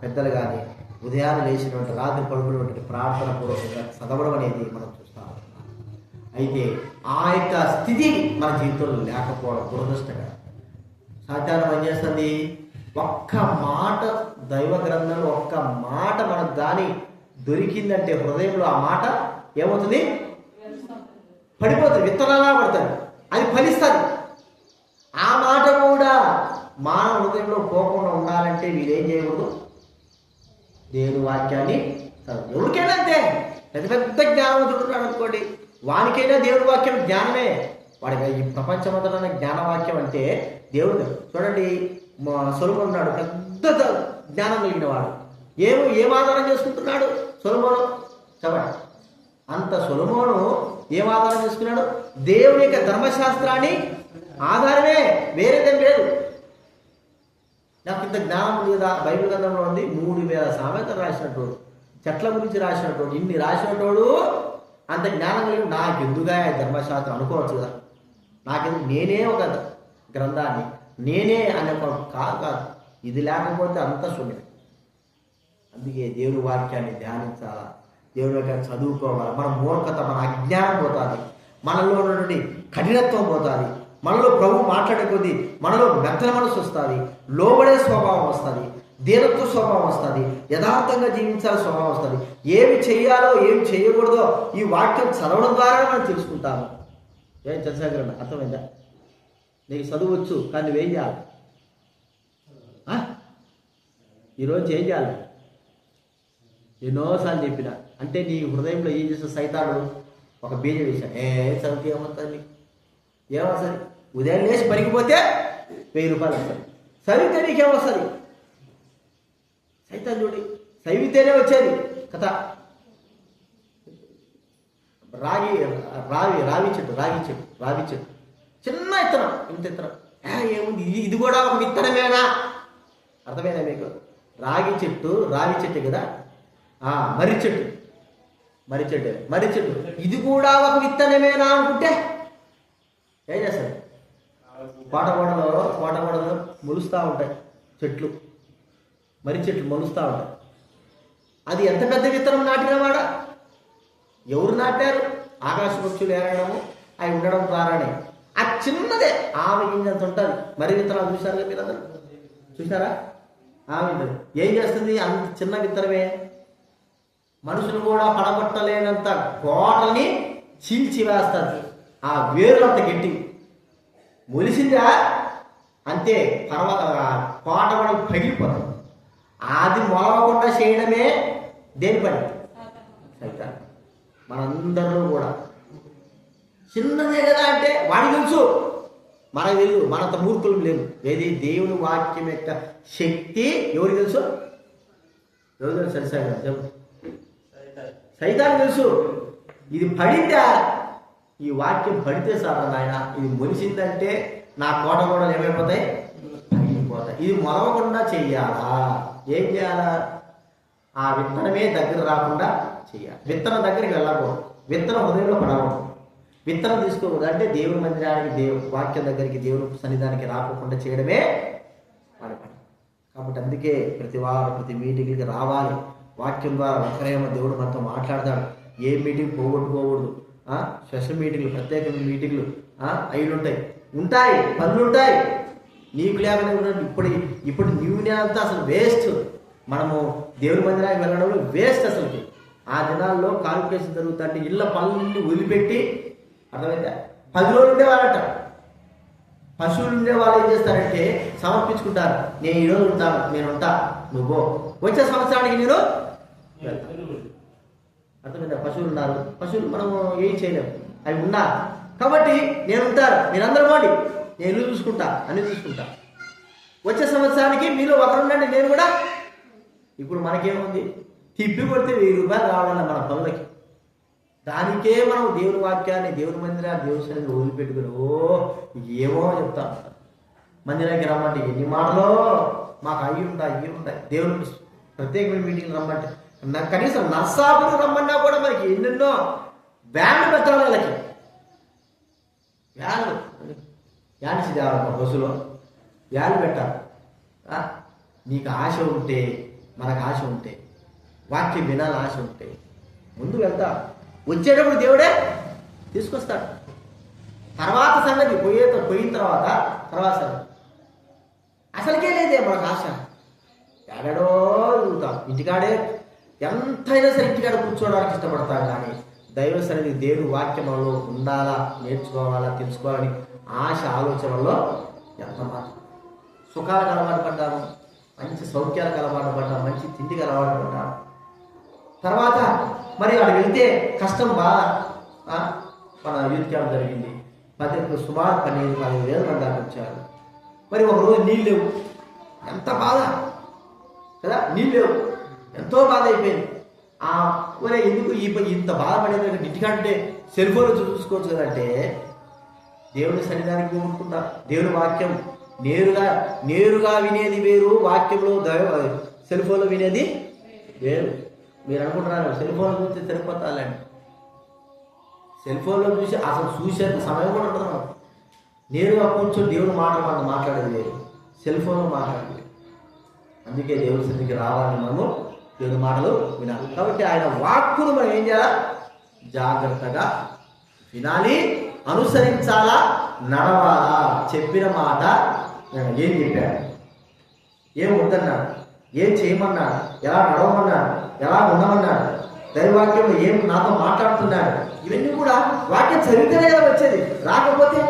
పెద్దలు కానీ ఉదయాన్నే లేచినటువంటి రాత్రి పడుకున్నటువంటి ప్రార్థన పూర్వకంగా చదవడం అనేది మనం చూస్తాం. అయితే ఆ యొక్క స్థితి మన జీవితంలో లేకపోవడం దురదృష్టంగా. సాధారణం ఏం చేస్తుంది, ఒక్క మాట దైవ గ్రంథంలో ఒక్క మాట మనకు కానీ దొరికిందంటే హృదయంలో ఆ మాట ఏమవుతుంది, పడిపోతుంది, విత్తనాలా పడుతుంది, అది ఫలిస్తుంది. ఆ మాట కూడా మానవ హృదయంలో పోకుండా ఉండాలంటే వీరేం చేయకూడదు, దేవుని వాక్యాన్ని ఎవరికైనా అంతే. పెద్ద పెద్ద జ్ఞానవంతుడు ఉన్నాడు అనుకోండి, వానికైనా దేవుని వాక్యం జ్ఞానమే. వాడికి ఈ ప్రపంచమంతటా జ్ఞానవాక్యం అంటే దేవుడు. చూడండి, సొలొమోను ఉన్నాడు, పెద్ద జ్ఞానం కలిగిన వాడు. ఏం ఆధారం చేసుకుంటున్నాడు సొలొమోను చెప్పండి. అంత సొలొమోను ఏం ఆధారం చేసుకున్నాడు, దేవుని యొక్క ధర్మశాస్త్రాన్ని ఆధారమే, వేరేదేం లేదు. నాకు ఇంత జ్ఞానం లేదా బైబిల్ గ్రంథంలో ఉంది, 3000 సామెతలు రాసినట్టు, చెట్ల గురించి రాసినట్టు, ఇన్ని రాసినటోడు అంత జ్ఞానం కలిగి నాకెందుగా ధర్మశాస్త్రం అనుకోవచ్చు కదా, నాకెందుకు, నేనే ఒక గ్రంథాన్ని నేనే అనే కాదు. ఇది లేకపోతే అంత శూన్యం. అందుకే దేవుని వాక్యాన్ని ధ్యానించాలా, దేవుని వాక్యాన్ని చదువుకోవాలి. మన మూర్ఖత, మన అజ్ఞానం పోతుంది, మనలో ఉన్నటువంటి కఠినత్వం పోతుంది, మనలో ప్రభు మాట్లాడే కొద్దీ మనలో మెత్తన మనసు వస్తుంది, లోబడే స్వభావం వస్తుంది, దీనత్వ స్వభావం వస్తుంది, యథార్థంగా జీవించాల స్వభావం వస్తుంది. ఏమి చెయ్యాలో ఏమి చేయకూడదో ఈ వాక్యం చదవడం ద్వారా మనం తెలుసుకుంటాము. ఏం చంద్రశేఖర్ అర్థమైందా? నీకు చదువచ్చు కానీ నువ్వేం చేయాలి, ఈరోజు ఏం చేయాలి? ఎన్నోసార్లు చెప్పిన అంటే నీ హృదయంలో ఏం చేసిన సైతాడు ఒక బీజం వేశాడు, చదివితే ఏమవుతుంది నీకు, ఏమవుతుంది? ఉదయం లేచి పనికిపోతే 1000 రూపాయలు వస్తుంది, చదివితే నీకేమొస్తుంది? సైతాన్ చూడి చదివితేనే వచ్చేది కథ. రావి చెట్టు చిన్న విత్తనం, ఇంత విత్తనం, ఏముంది, ఇది కూడా ఒక విత్తనమేనా? అర్థమైనా మీకు? రావి చెట్టు కదా, మర్రి చెట్టు ఇది కూడా ఒక విత్తనమేనా అనుకుంటే ఏం చేస్తారు? కోటగోడలో మొలుస్తూ ఉంటాయి చెట్లు, మర్రి చెట్లు మొలుస్తూ ఉంటాయి. అది ఎంత పెద్ద విత్తనం నాటినవాడ, ఎవరు నాటారు? ఆకాశ పక్షులు ఏరడము అవి ఉండడం ద్వారానే. ఆ చిన్నదే ఆమె గింజంత ఉంటుంది. మర్రి విత్తనాలు చూసారు కదా మీరందరూ, చూసారా? ఆమె ఏం చేస్తుంది? అంత చిన్న విత్తనమే మనుషులు కూడా పడగొట్టలేనంత కోటల్ని చీల్చి వేస్తారు. ఆ వేరులు అంత గట్టి మొలిసిందా అంతే, కోట కూడా పగిలిపోతుంది. అది మొలవకుండా చేయడమే దేని పని? సైతాన్. మనందరూ కూడా చిన్నదే కదా అంటే వాడికి తెలుసు, మనకు తెలుసు, మనంత మూర్ఖులు లేవు. ఏది దేవుని వాక్యం యొక్క శక్తి ఎవరికి తెలుసు? ఎవరు తెలుసు? సైతాన్ తెలుసు. ఇది పడిందా, ఈ వాక్యం పడితే సార్ నాయన, ఇది మొలిసిందంటే నా కోట కూడా ఏమైపోతాయి? పగిలిపోతాయి. ఇది మొలవకుండా చెయ్యాలా? ఏం చేయాలా? ఆ విత్తనమే దగ్గర రాకుండా చెయ్యాలి. విత్తనం దగ్గరికి వెళ్ళకూడదు, విత్తనం హృదయంలో పడకూడదు, విత్తనం తీసుకోకూడదు. అంటే దేవుని మందిరానికి, వాక్యం దగ్గరికి, దేవుని సన్నిధానికి రాకుండా చేయడమే వాడి పని. కాబట్టి అందుకే ప్రతి మీటింగ్కి రావాలి. వాక్యం ద్వారా ఒకరేమో దేవుడు మనతో మాట్లాడతాడు. ఏ మీటింగ్ పోగొట్టుకోకూడదు. స్పెషల్ మీటింగ్లు, ప్రత్యేక మీటింగ్లు ఉంటాయి, పనులు ఉంటాయి. నీకు లేకుండా ఇప్పుడు నీవునేంతా అసలు వేస్ట్. మనము దేవుని మందిరానికి వెళ్ళడంలో వేస్ట్ అసలుకి. ఆ దినాల్లో కాన్ఫరెన్స్ జరుగుతుంటే ఇళ్ళ పనులన్నీ వదిలిపెట్టి, అర్థమైందా, 10 రోజులు ఉండేవాళ్ళట. పశువులు ఉండే వాళ్ళు ఏం చేస్తారంటే సమర్పించుకుంటారు. నేను ఈరోజు ఉంటాను, నేను ఉంటా, నువ్వు వచ్చే సంవత్సరానికి నేను అర్థమైందా? పశువులు ఉన్నారు, పశువులు మనము ఏం చేయలేము, అవి ఉన్నారు కాబట్టి నేను ఉంటాను, మీరందరూ పోండి, నేను ఇల్లు చూసుకుంటా, అన్ని చూసుకుంటా. వచ్చే సంవత్సరానికి మీలో ఒకరుండండి, నేను కూడా. ఇప్పుడు మనకేముంది? తిప్పి కొడితే 1000 రూపాయలు రావాలన్న మన పనులకి. దానికే మనం దేవుని వాక్యాన్ని, దేవుని మందిరాన్ని, దేవుని సన్నిధిని వదిలిపెట్టుకుని ఏమో చెప్తా ఉంటారు. మందిరానికి రమ్మంటే ఎన్ని మాటలో, మాకు అయ్యి ఉంటాయి. దేవుని ప్రత్యేకమైన మీటింగ్లు రమ్మంటే, కనీసం నర్సాపురం రమ్మన్నా కూడా మనకి ఎన్నెన్నో వ్యాన్లు పెట్టాలి. వాళ్ళకి వ్యాన్లు యానిసి దేవాలమ్మ బస్సులో వ్యాన్లు పెట్టాలి. నీకు ఆశ ఉంటే, మనకు ఆశ ఉంటే, వాక్యం వినాలని ఆశ ఉంటే ముందు వెళ్తా. వచ్చేటప్పుడు దేవుడే తీసుకొస్తాడు. తర్వాత సంగతి పోయిన తర్వాత సంగతి. అసలుకే లేదే మనకు ఆశ. ఎక్కడో తిరుగుతాం. ఇంటికాడే ఎంతైనా సరే ఇంటికాడ కూర్చోవడానికి ఇష్టపడతాం. కానీ దైవ సన్నిధి దేవుని వాక్యంలో ఉండాలా, నేర్చుకోవాలా, తెలుసుకోవాలని ఆశ ఆలోచనలో ఎంత మాట. సుఖాలకు అలవాటు పడ్డాము, మంచి సౌఖ్యాలకు అలవాటు పడ్డాం, మంచి తిండికి అలవాటు పడ్డాం. తర్వాత మరి అక్కడ వెళ్తే కష్టం బాగా. మన యూత్ క్యాంప్ జరిగింది. సుమారు 15,000 మంది దాకా వచ్చారు. మరి ఒకరోజు నీళ్ళు లేవు. ఎంత బాధ కదా, నీళ్ళు లేవు. ఎంతో బాధ అయిపోయింది. మరి ఎందుకు ఇంత బాధపడేది? ఇంటికంటే సెల్ ఫోన్ చూసుకోవచ్చు కదంటే దేవుని సన్నిధానికి కోరుకుంటా. దేవుని వాక్యం నేరుగా వినేది వేరు, వాక్యంలో సెల్ ఫోన్లో వినేది వేరు. మీరు అనుకుంటున్నారు సెల్ ఫోన్ చూస్తే సరిపోతాలండి. సెల్ ఫోన్లో చూసి అసలు చూసేంత సమయం కూడా ఉండదు. నేరుగా కూర్చొని దేవుని మాట్లాడేది వేరు, సెల్ ఫోన్లో మాట్లాడేది. అందుకే దేవుని సన్నిధికి రావాలని మనము దేవుని మాటలు వినాలి. కాబట్టి ఆయన వాక్కును మనం ఏం చేయాలా? జాగ్రత్తగా వినాలి, అనుసరించాలా, నడవాలా. చెప్పిన మాట ఏం చెప్పాడు, ఏం వద్దన్నాడు, ఏం చేయమన్నాడు, ఎలా నడవమన్నాడు, ఎలా ఉండమన్నాడు, దైవవాక్యంలో ఏం నాతో మాట్లాడుతున్నాడు, ఇవన్నీ కూడా వాక్యం చదివితేనే కదా వచ్చేది. రాకపోతే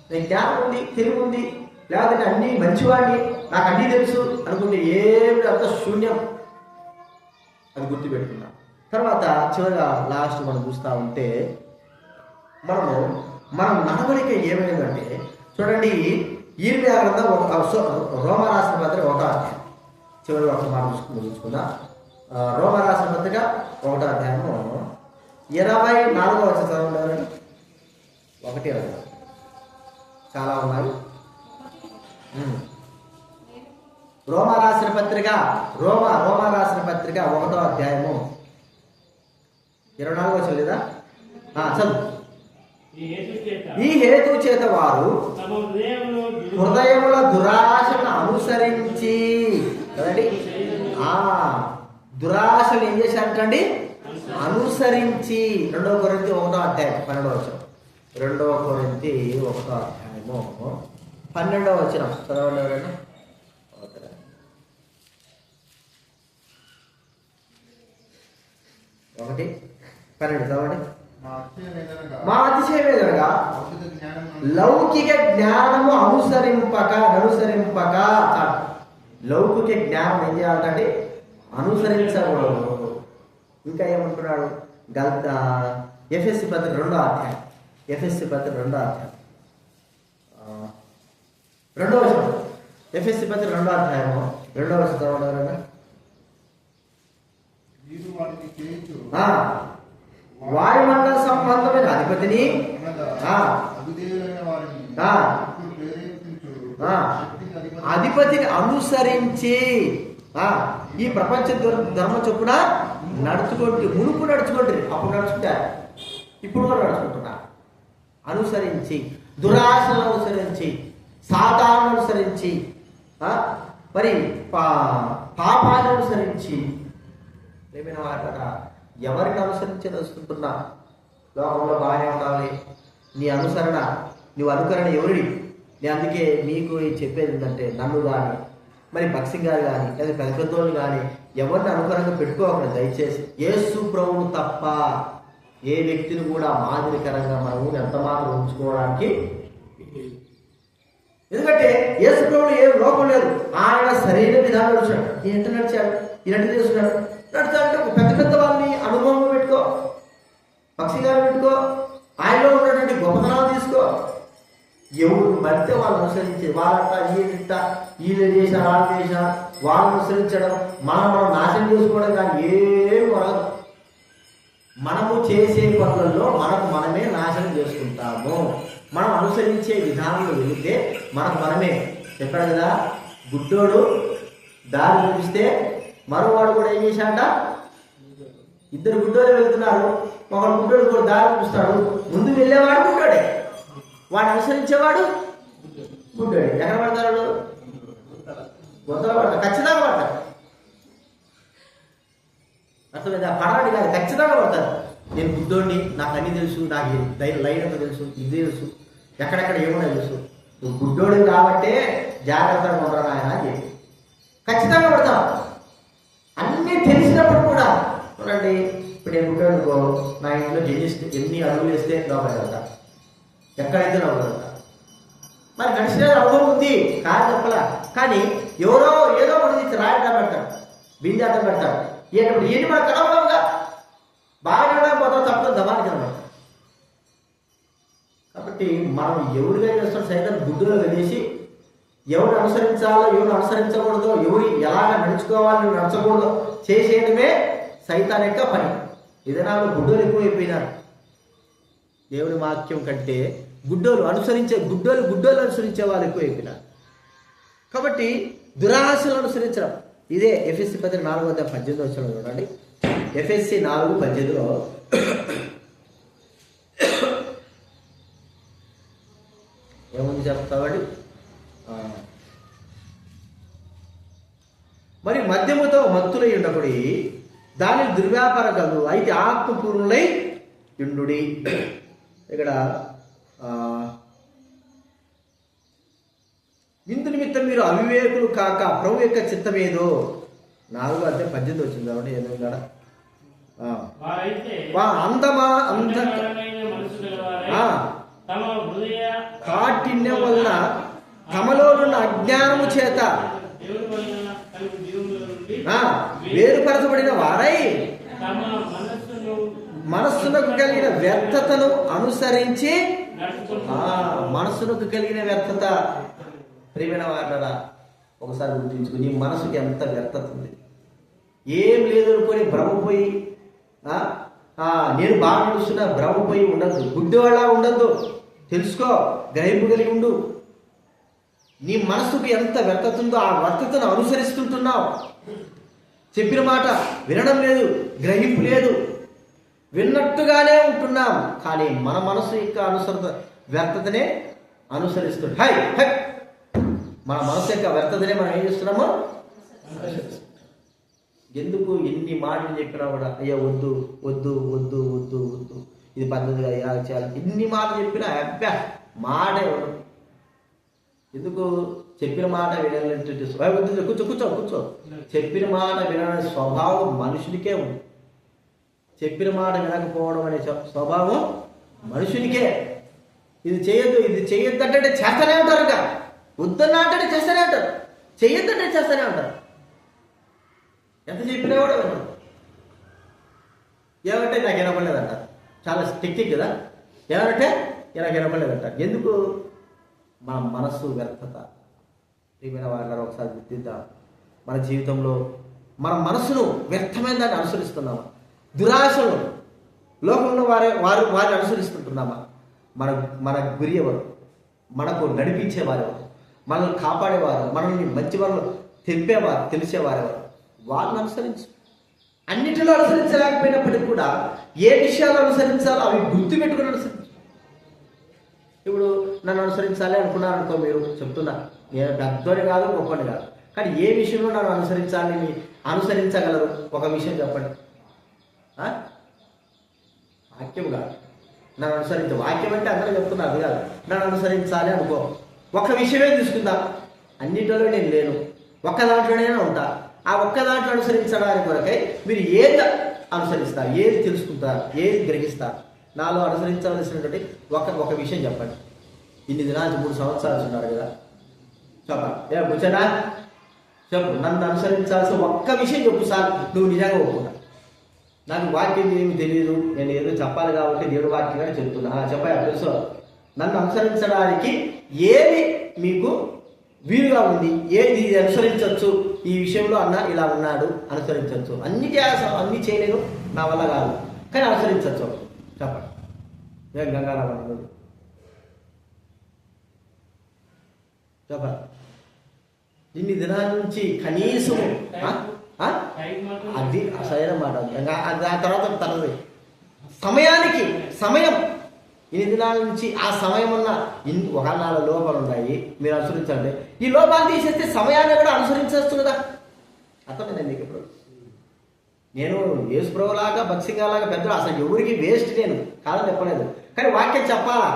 నేను జ్ఞానం ఉంది, తెలివి ఉంది, లేకపోతే అన్నీ మంచివాడిని, నాకు అన్నీ తెలుసు అనుకుంటే ఏమి అంత శూన్యం. అది గుర్తుపెట్టుకున్నా. తర్వాత చివరిగా లాస్ట్ మనం చూస్తూ ఉంటే మనం నడవడిక ఏమైందంటే చూడండి, ఈర్మియా గ్రంథం రోమరాసిన పత్రిక 1వ అధ్యాయం చివరిగా ఒక మాట చూసుకుందా. రోమరాసిన పత్రిక 1వ అధ్యాయము 24వ వచనం చదవండి. 1:20 చాలా ఉన్నాయి. రోమరాసిన పత్రిక 1వ అధ్యాయము 24వ వచనం లేదా? చదువు. ఈ హేతు చేత వారు హృదయముల దురాశను అనుసరించి కదండి, దురాశను ఏం చేశారంటండి? అనుసరించి. 2 కొరింథీ 1వ అధ్యాయం 12వ వచనం. 2 కొరింథీ 1వ అధ్యాయము 12వ వచనం చదవండి ఎవరైనా. 1:12 చదవండి. మా అతిశయం ఏదనగా లౌకిక జ్ఞానము అనుసరింపక లౌకిక జ్ఞానం ఏం చేయాలంటే అనుసరించకూడదు. ఇంకా ఏమంటున్నాడు? ఎఫెసీ పత్రిక 2వ అధ్యాయం 2వ వచనం. ఎఫెసీ పత్రిక 2వ అధ్యాయము 2వ వచనం చదవండి. వారి మండల సంబంధమైన అధిపతిని అనుసరించి ఈ ప్రపంచ ధర్మ చొప్పున నడుచుకోండి. మునుపు నడుచుకోండి, అప్పుడు నడుచుకుంటారు, ఇప్పుడు కూడా నడుచుకుంటున్నారు. అనుసరించి, దురాశను అనుసరించి, సాతాను అనుసరించి, మరి పాపాన్ని అనుసరించి ఏమైనా వాట ఎవరిని అనుసరించి నడుస్తుంటున్నా? లోకంలో బాగానే ఉండాలి. నీ అనుసరణ, నువ్వు అనుకరణ ఎవరిని? నేను అందుకే మీకు చెప్పేది ఏంటంటే, నన్ను కానీ మరి భక్సింగ్ గారు కానీ లేదా పెద్ద పెద్దోళ్ళు కానీ ఎవరిని అనుకరణగా పెట్టుకోవాలి. దయచేసి యేసు ప్రభువు తప్ప ఏ వ్యక్తిని కూడా మాదిరికరంగా మనము ఎంత మాత్రం ఉంచుకోవడానికి. ఎందుకంటే యేసు ప్రభువు ఏ లోపం లేదు. ఆయన సరైన విధానం నడిచాడు. ఎంత నడిచాడు? ఇలాంటి చేస్తున్నాడు. నడుచాలంటే పెద్ద పెద్ద వాళ్ళని అనుభవం పెట్టుకో, పక్షి గారు పెట్టుకో, ఆయనలో ఉన్నటువంటి గొప్పతనాలు తీసుకో. ఎవరు పడితే వాళ్ళు అనుసరించి వాళ్ళంతా వీళ్ళు చేశారు, వాళ్ళు చేశారు, వాళ్ళు అనుసరించడం, మనం నాశనం చేసుకోవడం కానీ ఏం వరదు. మనము చేసే పనులలో మనమే నాశనం చేసుకుంటాము. మనం అనుసరించే విధానంలో వెళితే మనమే చెప్పాడు కదా, గుడ్డోడు దారి చూపిస్తే మరోవాడు కూడా ఏం చేశాడ? 2 గుడ్డోలు వెళ్తున్నారు, ఒకడు గుడ్డోడు కూడా దారి చూపిస్తాడు. ముందు వెళ్ళేవాడు గుడ్డోడే, వాడు అనుసరించేవాడు గుడ్డోడే. ఎక్కడ పడతాడు? గుంతలు పడతారు, ఖచ్చితంగా పడతారు. అర్థమైంది? పడాలి కాదు, ఖచ్చితంగా పడతారు. నేను బుద్ధోడిని, నాకు అన్ని తెలుసు, నాకు లైన్ అంతా తెలుసు, ఇది తెలుసు, ఎక్కడెక్కడ ఏమన్నా తెలుసు, నువ్వు బుద్ధోడు కాబట్టే జాగ్రత్తగా ఉండరా ఆయన అని చెప్పి ఖచ్చితంగా పడతాం. అన్నీ తెలిసినప్పుడు కూడా చూడండి, ఇప్పుడు నేను బుద్ధోడుకో నా ఇంట్లో ఎన్ని అడుగులు వేస్తే లోపల వెళ్తా, ఎక్కడైతే లోపల వెళ్తా. మరి గడిచిన అనుభవం ఉంది కాదు చెప్పలా, కానీ ఎవరో ఏదో ఒకటి రాయడం పెడతాడు, బింది అడ్డం పెడతాడు. ఏంటప్పుడు ఏంటి మన కనబడంగా బాగా పోతాం, తప్పదు దమానికి అనమాట. కాబట్టి మనం ఎవరిగా చేస్తాం సైతం గుడ్డులో వెళ్ళేసి ఎవరు అనుసరించాలో ఎవరు అనుసరించకూడదో, ఎవరు ఎలాగ నడుచుకోవాలో నడచకూడదో చేసేయడమే సైతాన్ యొక్క పని. విధానాలు గుడ్డోలు ఎక్కువైపోయినారు. దేవుని వాక్యం కంటే గుడ్డోలు అనుసరించే వాళ్ళు ఎక్కువైపోయినారు. కాబట్టి దురాశలు అనుసరించడం ఇదే ఎఫ్ఎస్సి 4:18 చూడండి. ఎఫ్ఎస్సి 4:18 ఏముంది చెప్తామండి? మరి మద్యముతో మత్తులై ఉండకుడి, దాని దుర్వ్యాపార కలు అయితే ఆత్మపూర్ణులై యుండుడి. ఇక్కడ ఇందు నిమిత్తం మీరు అవివేకులు కాక ప్రభు యొక్క చిత్తమేదో 4:18 వచ్చింది కాబట్టి ఏదో కాడ కాఠిన్యం వలన తమలో ఉన్న అజ్ఞానము చేత వేరుపరచబడిన వారై మనస్సునకు కలిగిన వ్యర్థతను అనుసరించి మనస్సునకు కలిగిన వ్యర్థత ప్రియమైన వారరా ఒకసారి గుర్తించుకుని, నీ మనసుకి ఎంత వ్యర్థత ఉంది. ఏం లేదు అనుకొని భ్రమపోయి నేను బాగా నడుస్తున్నా భ్రమపోయి ఉండద్దు, గుడ్డివాళ్ళ ఉండద్దు. తెలుసుకో, గ్రహింపు కలిగి ఉండు. నీ మనసుకు ఎంత వ్యర్థత ఉందో ఆ వ్యర్థతను అనుసరిస్తుంటున్నావు. చెప్పిన మాట వినడం లేదు, గ్రహింపు లేదు, విన్నట్టుగానే ఉంటున్నాం. కానీ మన మనసు యొక్క వ్యర్థతనే అనుసరిస్తుంది. మన మనసు యొక్క వ్యర్థతనే మనం ఏం చేస్తున్నామో. ఎందుకు ఎన్ని మాటలు చెప్పినా కూడా అయ్యా వద్దు వద్దు వద్దు వద్దు వద్దు, ఇది పద్ధతిగా ఇలా చేయాలి, ఎన్ని మాటలు చెప్పినా అబ్బా మాటే ఉండదు. ఎందుకు? చెప్పిన మాట వినాలంటే కూర్చో కూర్చో కూర్చో చెప్పిన మాట వినాలనే స్వభావం మనుషునికే ఉంది. చెప్పిన మాట వినకపోవడం అనే స్వభావం మనుషునికే. ఇది చేయొద్దు, ఇది చేయొద్దంటే చేస్తూనే ఉంటారు. ఇంకా వద్దన్నా అంటే చేస్తూనే ఉంటారు, చేయొద్దంటే చేస్తూనే ఉంటారు. ఎంత చెప్పినా కూడా వినరు. ఏమంటే నాకు వినపడలేదంట, చాలా టెక్నిక్ కదా. ఏమంటే నాకు వినపడలేదంట. ఎందుకు? మన మనస్సు వ్యర్థత. ప్రియమైన వాళ్ళని ఒకసారి గుర్తిద్దాం. మన జీవితంలో మన మనస్సును వ్యర్థమైన దాన్ని అనుసరిస్తున్నామా? దురాశలు లోకంలో వారిని అనుసరిస్తుంటున్నామా? మన గురి ఎవరు? మనకు నడిపించేవారు ఎవరు? మనల్ని కాపాడేవారు, మనల్ని మంచి వాళ్ళు తెలిపేవారు, తెలిసేవారు ఎవరు? వాళ్ళని అనుసరించు. అన్నిటిలో అనుసరించలేకపోయినప్పటికీ కూడా ఏ విషయాలు అనుసరించాలో అవి గుర్తు పెట్టుకుని అనుసరించు. ఇప్పుడు నన్ను అనుసరించాలి అనుకున్నారు అనుకో, మీరు చెప్తున్నా, నేను పెద్దోని కాదు గొప్పని కాదు, కానీ ఏ విషయంలో నన్ను అనుసరించగలరు? ఒక విషయం చెప్పండి. వాక్యం కాదు, నన్ను అనుసరించ వాక్యం అంటే అందరూ చెప్తున్నారు కాదు. నన్ను అనుసరించాలి అనుకో, ఒక్క విషయమే తీసుకుందా. అన్నిటిలో నేను లేను, ఒక్క దాంట్లోనే ఉంటా. ఆ ఒక్క దాంట్లో అనుసరించడానికి కొరకై మీరు ఏది అనుసరిస్తారు, ఏది తెలుసుకుంటారు, ఏది గ్రహిస్తారు? నాలో అనుసరించవలసినటువంటి ఒక విషయం చెప్పండి. ఇన్ని దినాలు 3 సంవత్సరాలు ఉన్నారు కదా, చెప్ప కూర్చోనా చెప్పు. నన్ను అనుసరించాల్సిన ఒక్క విషయం చెప్పు సార్, నువ్వు నిజంగా ఒప్పుకున్నా. నాకు వాక్యం ఏమి తెలియదు, నేను ఏదో చెప్పాలి కాబట్టి దేవుడు వాక్యంగా చెప్తున్నా. చెప్పా తెలుసు. నన్ను అనుసరించడానికి ఏది మీకు వీలుగా ఉంది, ఏది అనుసరించవచ్చు, ఈ విషయంలో అన్న ఇలా ఉన్నాడు అనుసరించవచ్చు. అన్ని చేయలేను, నా వల్ల కాదు, కానీ అనుసరించవచ్చు. చెప్పండి. ఏం గంగారావు చెప్పండి. ఇన్ని దినాల నుంచి కనీసం అది అసలైన మాట. ఆ తర్వాత సమయం ఇన్ని దినాల నుంచి ఆ సమయం ఉన్న ఒక 4 లోపాలు ఉన్నాయి, మీరు అనుసరించండి. ఈ లోపాలు తీసేస్తే సమయాన్ని కూడా అనుసరించవచ్చు కదా. అర్థమైందండి మీకు? ఇప్పుడు నేను యేసుప్రభులాగా భక్తిగాలాగా పెద్దలు అసలు ఎవరికి వేస్ట్ నేను కాదని చెప్పలేదు, కానీ వాక్యం చెప్పాలా,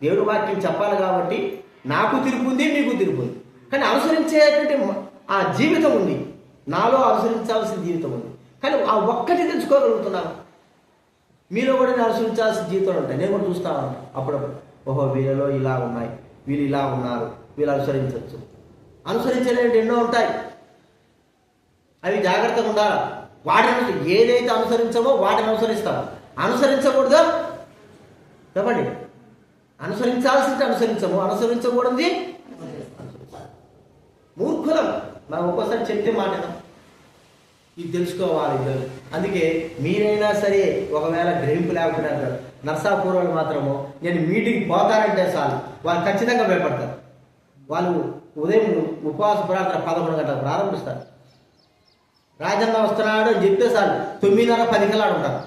దేవుడు వాక్యం చెప్పాలి కాబట్టి నాకు తీర్పు ఉంది, మీకు తీర్పు ఉంది. కానీ అనుసరించేటువంటి ఆ జీవితం ఉంది, నాలో అనుసరించాల్సిన జీవితం ఉంది. కానీ ఆ ఒక్కటి తెలుసుకోగలుగుతున్నాను. మీలో కూడా నేను అనుసరించాల్సిన జీవితాలు ఉంటాయి, నేను కూడా చూస్తా ఉంటాను అప్పుడప్పుడు. ఓహో, వీళ్ళలో ఇలా ఉన్నాయి, వీళ్ళు ఇలా ఉన్నారు, వీళ్ళు అనుసరించవచ్చు. అనుసరించలేని ఎన్నో ఉంటాయి, అవి జాగ్రత్తగా ఉండాలి. వాటిని ఏదైతే అనుసరించమో వాటిని అనుసరిస్తాము. అనుసరించకూడదు చెప్పండి, అనుసరించాల్సింది అనుసరించము, అనుసరించకూడదు మూర్ఖులం. మనం ఒక్కోసారి చెప్తే మాట్లాడదాం, ఇది తెలుసుకోవాలి. అందుకే మీరైనా సరే ఒకవేళ గ్రహింపు లేకుండా నర్సాపూర్వాలు మాత్రము నేను మీటింగ్ పోతానంటే చాలు వాళ్ళు ఖచ్చితంగా భయపడతారు. వాళ్ళు ఉదయం ఉపవాస ప్రార్థన 11 గంటలకు ప్రారంభిస్తారు. రాజన్న వస్తున్నాడు అని చెప్తే చాలు 9:30-10 కల్లా ఉంటారు.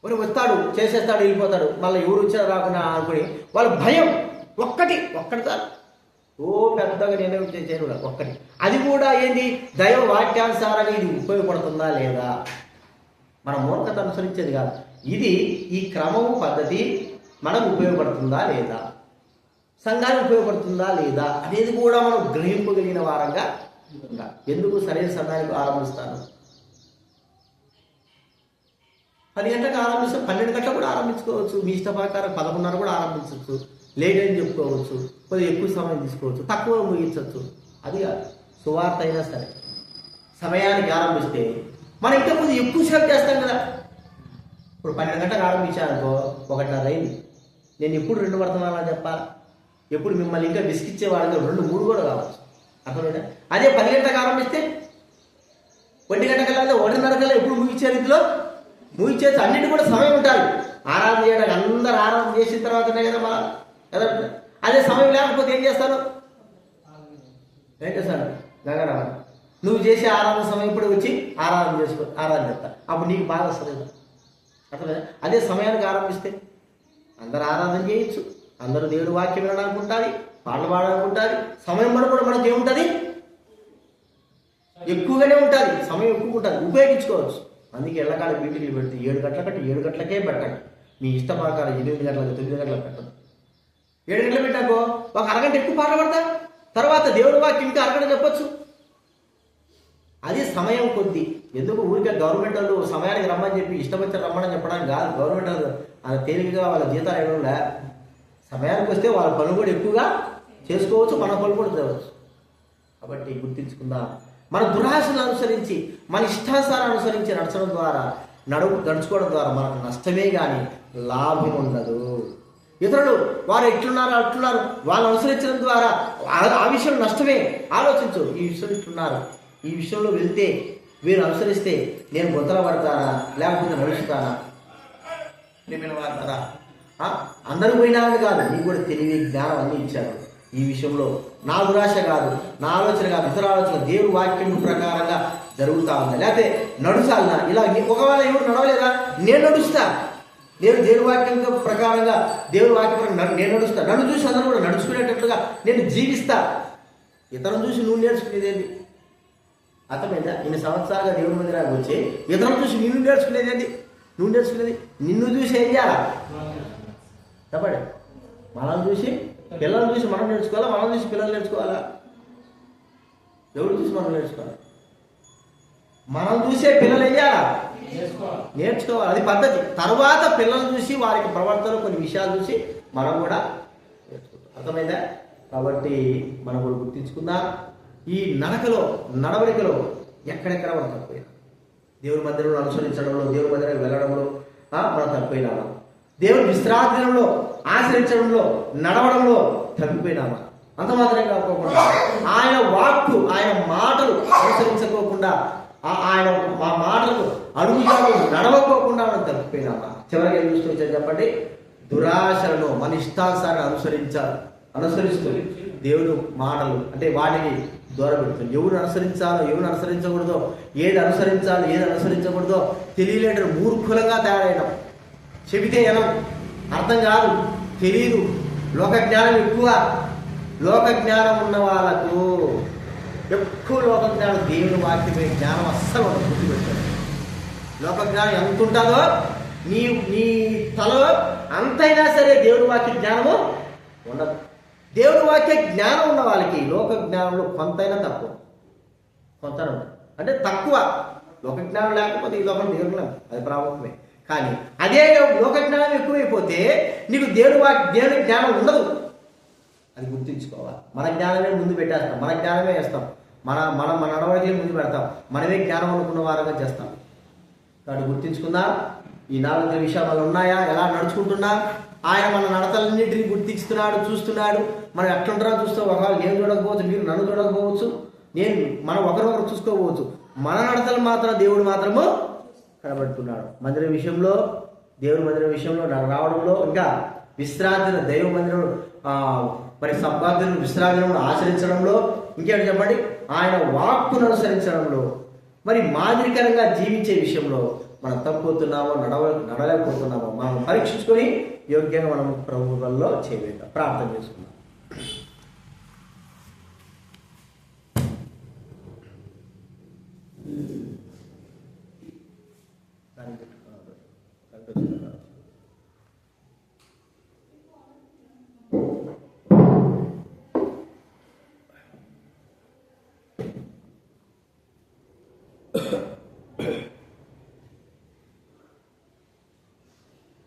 మరి వస్తాడు, చేసేస్తాడు, వెళ్ళిపోతాడు. మళ్ళీ ఎవరు వచ్చారో రాకుండా అనుకుని వాళ్ళ భయం ఒక్కటి చాలు. ఓ పెద్దగా నిర్ణయం చేసేది ఒక్కటి. అది కూడా ఏంటి, దైవ వాక్యానుసారంగా ఇది ఉపయోగపడుతుందా లేదా, మన మూర్ఖత అనుసరించేది కాదు. ఇది ఈ క్రమము పద్ధతి మనకు ఉపయోగపడుతుందా లేదా, సంఘానికి ఉపయోగపడుతుందా లేదా అనేది కూడా మనం గ్రహింపగలిగిన వారంగా ఉండాలి. ఎందుకు సరైన సమయానికి ఆరంభిస్తాను, 10 గంటలకు ఆరంభిస్తే 12 గంటలకు కూడా ఆరంభించుకోవచ్చు. మీ ఇష్ట ప్రకారం 11:30 కూడా ఆరంభించవచ్చు. లేట్ అని చెప్పుకోవచ్చు, కొద్దిగా ఎక్కువ సమయం తీసుకోవచ్చు, తక్కువ ముగించవచ్చు. అది కాదు, సువార్త అయినా సరే సమయానికి ఆరంభిస్తే మనం ఇంకా కొద్దిగా ఎక్కువసేపు చేస్తాం కదా. ఇప్పుడు 12 గంటలకు ఆరంభించానుకో 1:30 అయింది. నేను ఎప్పుడు 2 వర్తమానాలు చెప్పాలా, ఎప్పుడు మిమ్మల్ని ఇంకా విసిగిచ్చేవాడిగా 2, 3 కూడా కావచ్చు. అర్థమైనా? అదే 10 గంటలకు ఆరంభిస్తే 1 గంట కల్లా 1:30 కల్లా ఎప్పుడు ముగించే రీతిలో ముగించేసి అన్నిటి కూడా సమయం ఉంటుంది. ఆరాధన చేయడానికి అందరూ ఆరాధన చేసిన తర్వాతనే కదా మన కదా. అదే సమయం లేకపోతే ఏం చేస్తాను, ఏం చేస్తాను గంగారామ నువ్వు చేసే ఆరాధన సమయం ఇప్పుడు వచ్చి ఆరాధన చేస్తా, అప్పుడు నీకు బాగా వస్తుంది. అర్థమైనా? అదే సమయానికి ఆరంభిస్తే అందరు ఆరాధన చేయొచ్చు, అందరూ దేవుడు వాక్యం వినడానికి ఉంటుంది, పాటలు పాడడానికి ఉంటుంది. సమయం కూడా మనకి ఏముంటుంది, ఎక్కువగానే ఉంటుంది, సమయం ఎక్కువ ఉంటుంది, ఉపయోగించుకోవచ్చు. అందుకే ఎల్లకాలం మీటింగ్లు పెడితే 7 గంటల కంటే 7 గంటలకే పెట్టండి. మీ ఇష్ట ప్రకారం 8 గంటలకు 9 గంటలకు పెట్టండి. 7 గంటలు పెట్టాకో ఒక అరగంట ఎక్కువ పాటలు పడతా, తర్వాత దేవుడి వాక్యం ఇంకా అరగంట చెప్పచ్చు. అది సమయం కొద్ది. ఎందుకు ఊరికే గవర్నమెంట్ వాళ్ళు సమయానికి రమ్మని చెప్పి ఇష్టపచ్చిన రమ్మని చెప్పడానికి కాదు. గవర్నమెంట్ వాళ్ళు అది తేలికగా వాళ్ళ జీతాలు ఇవ్వడంలే. సమయానికి వస్తే వాళ్ళ పనులు కూడా ఎక్కువగా చేసుకోవచ్చు, మన పనులు కూడా చేయవచ్చు. కాబట్టి గుర్తించుకుందాం, మన దురాశను అనుసరించి మన ఇష్టానుసారం అనుసరించి నడుచుకోవడం ద్వారా మనకు నష్టమే కానీ లాభం ఉండదు. ఇతరులు వారు ఎట్లున్నారు అట్లున్నారు వాళ్ళు అనుసరించడం ద్వారా ఆ విషయం నష్టమే. ఆలోచించు, ఈ విషయం ఇట్లున్నారు, ఈ విషయంలో వెళ్తే వీరు అనుసరిస్తే నేను గుంతల పడతానా లేకపోతే నడుస్తానా, ప్రేమైన వాడతారా? అందరూ పోయినారని కాదు, నీకు కూడా తెలివి జ్ఞానం అన్నీ ఇచ్చారు. ఈ విషయంలో నా దురాశ కాదు, నా ఆలోచన కాదు, ఇతర ఆలోచన దేవుడి వాక్యం ప్రకారంగా జరుగుతూ ఉంది. లేకపోతే నడుచాలన్నా ఇలా ఒకవేళ ఎవరు నడవలేదా, నేను నడుస్తా. నేను దేవుడి వాక్యం ప్రకారంగా దేవుడి వాక్యం నేను నడుస్తా. నన్ను చూసి అందరూ కూడా నడుచుకునేటట్లుగా నేను జీవిస్తా. ఇతరులను చూసి నువ్వు నేర్చుకునేదేంటి? అర్థమైందా? ఇన్ని సంవత్సరాలుగా దేవుడి మందిరానికి వచ్చి ఇతరులను చూసి నిన్ను నేర్చుకునేదేంటి? నువ్వు నేర్చుకునేది నిన్ను చూసి ఏం చేయాలా చెప్పండి. మనల్ని చూసి పిల్లల్ని చూసి మనం నేర్చుకోవాలా, మనం చూసి పిల్లలు నేర్చుకోవాలా? ఎవరు చూసి మనం నేర్చుకోవాలి? మనం చూసే పిల్లలు ఏం చేయాలా? నేర్చుకోవాలి. అది పద్ధతి. తర్వాత పిల్లలు చూసి వారికి ప్రవర్తన కొన్ని విషయాలు చూసి మనం కూడా నేర్చుకుంటాం. అర్థమైందా? కాబట్టి మనం కూడా గుర్తించుకుందాం, ఈ నడవడికలో ఎక్కడెక్కడ మనం తప్పిపోయినా, దేవుడి మందిరంలో అనుసరించడంలో, దేవుడి మందిరానికి వెళ్ళడంలో మనం తప్పిపోయినామా? దేవుడి విశ్రాంతి దినంలో ఆచరించడంలో, నడవడంలో తప్పిపోయినామా? అంత మాత్రమే కాకుండా ఆయన వాక్కు, ఆయన మాటలు అనుసరించుకోకుండా, ఆయన మా మాటలకు అడుగుజాడలు నడవకోకుండా మనం తప్పిపోయినామా? చివరికి ఏం చూస్తూ వచ్చారు చెప్పండి? దురాశలను మన ఇష్టానుసారం అనుసరిస్తూ దేవుడు మాటలు అంటే వాటిని దూరం పెడుతుంది. ఎవరు అనుసరించాలో, ఎవరు అనుసరించకూడదో, ఏది అనుసరించాలో, ఏది అనుసరించకూడదో తెలియలేని మూర్ఖులంగా తయారైనాం. చెబితే ఎనం, అర్థం కాదు, తెలీదు, లోక జ్ఞానం ఎక్కువ. లోక జ్ఞానం ఉన్న వాళ్ళకు ఎక్కువ లోక జ్ఞానం, దేవుని వాక్యమే జ్ఞానం అస్సలు మనం గుర్తుపెట్టాడు. లోక జ్ఞానం ఎంత ఉంటుందో నీ తల అంతైనా సరే దేవుని వాక్య జ్ఞానము ఉండదు. దేవుని వాక్య జ్ఞానం ఉన్న వాళ్ళకి లోక జ్ఞానంలో కొంతైనా తక్కువ, కొంత అంటే తక్కువ. లోక జ్ఞానం లేకపోతే ఈ లోకం దేవుని అది ప్రాముఖ్యమే. కానీ అదే లోక జ్ఞానం ఎక్కువైపోతే నీకు దేవుని జ్ఞానం ఉండదు. అది గుర్తుంచుకోవాలి. మన జ్ఞానమే ముందు పెట్టేస్తాం, మన జ్ఞానమే వేస్తాం, మన నడవడికలే ముందు పెడతాం, మనమే జ్ఞానం అనుకున్న వారంగా చేస్తాం. కాబట్టి గుర్తించుకుందాం. ఈ 4 విషయాలు ఉన్నాయా, ఎలా నడుచుకుంటున్నా, ఆయన మన నడతలన్నింటినీ గుర్తిస్తున్నాడు, చూస్తున్నాడు. మనం ఎట్లుంటారో చూస్తూ ఒకవేళ నేను చూడకపోవచ్చు, మీరు నన్ను చూడకపోవచ్చు, మనం ఒకరొకరు చూసుకోవచ్చు. మన నడతలు మాత్రం దేవుడు మాత్రము కనబడుతున్నాడు. మందిర విషయంలో, దేవుని మందిరం విషయంలో రావడంలో, ఇంకా విశ్రాంతి దైవ మందిరం మరి సబ్బాతులను విశ్రాంతిని ఆచరించడంలో, ఇంకేంటి చెప్పండి, ఆయన వాక్కును అనుసరించడంలో, మరి మాదిరికరంగా జీవించే విషయంలో మనం తప్పుతున్నామో, నడలేకపోతున్నామో మనం పరీక్షించుకొని యోగ్యంగా మనం ప్రభువుల్లో చేయలేక ప్రార్థన చేసుకుందాం.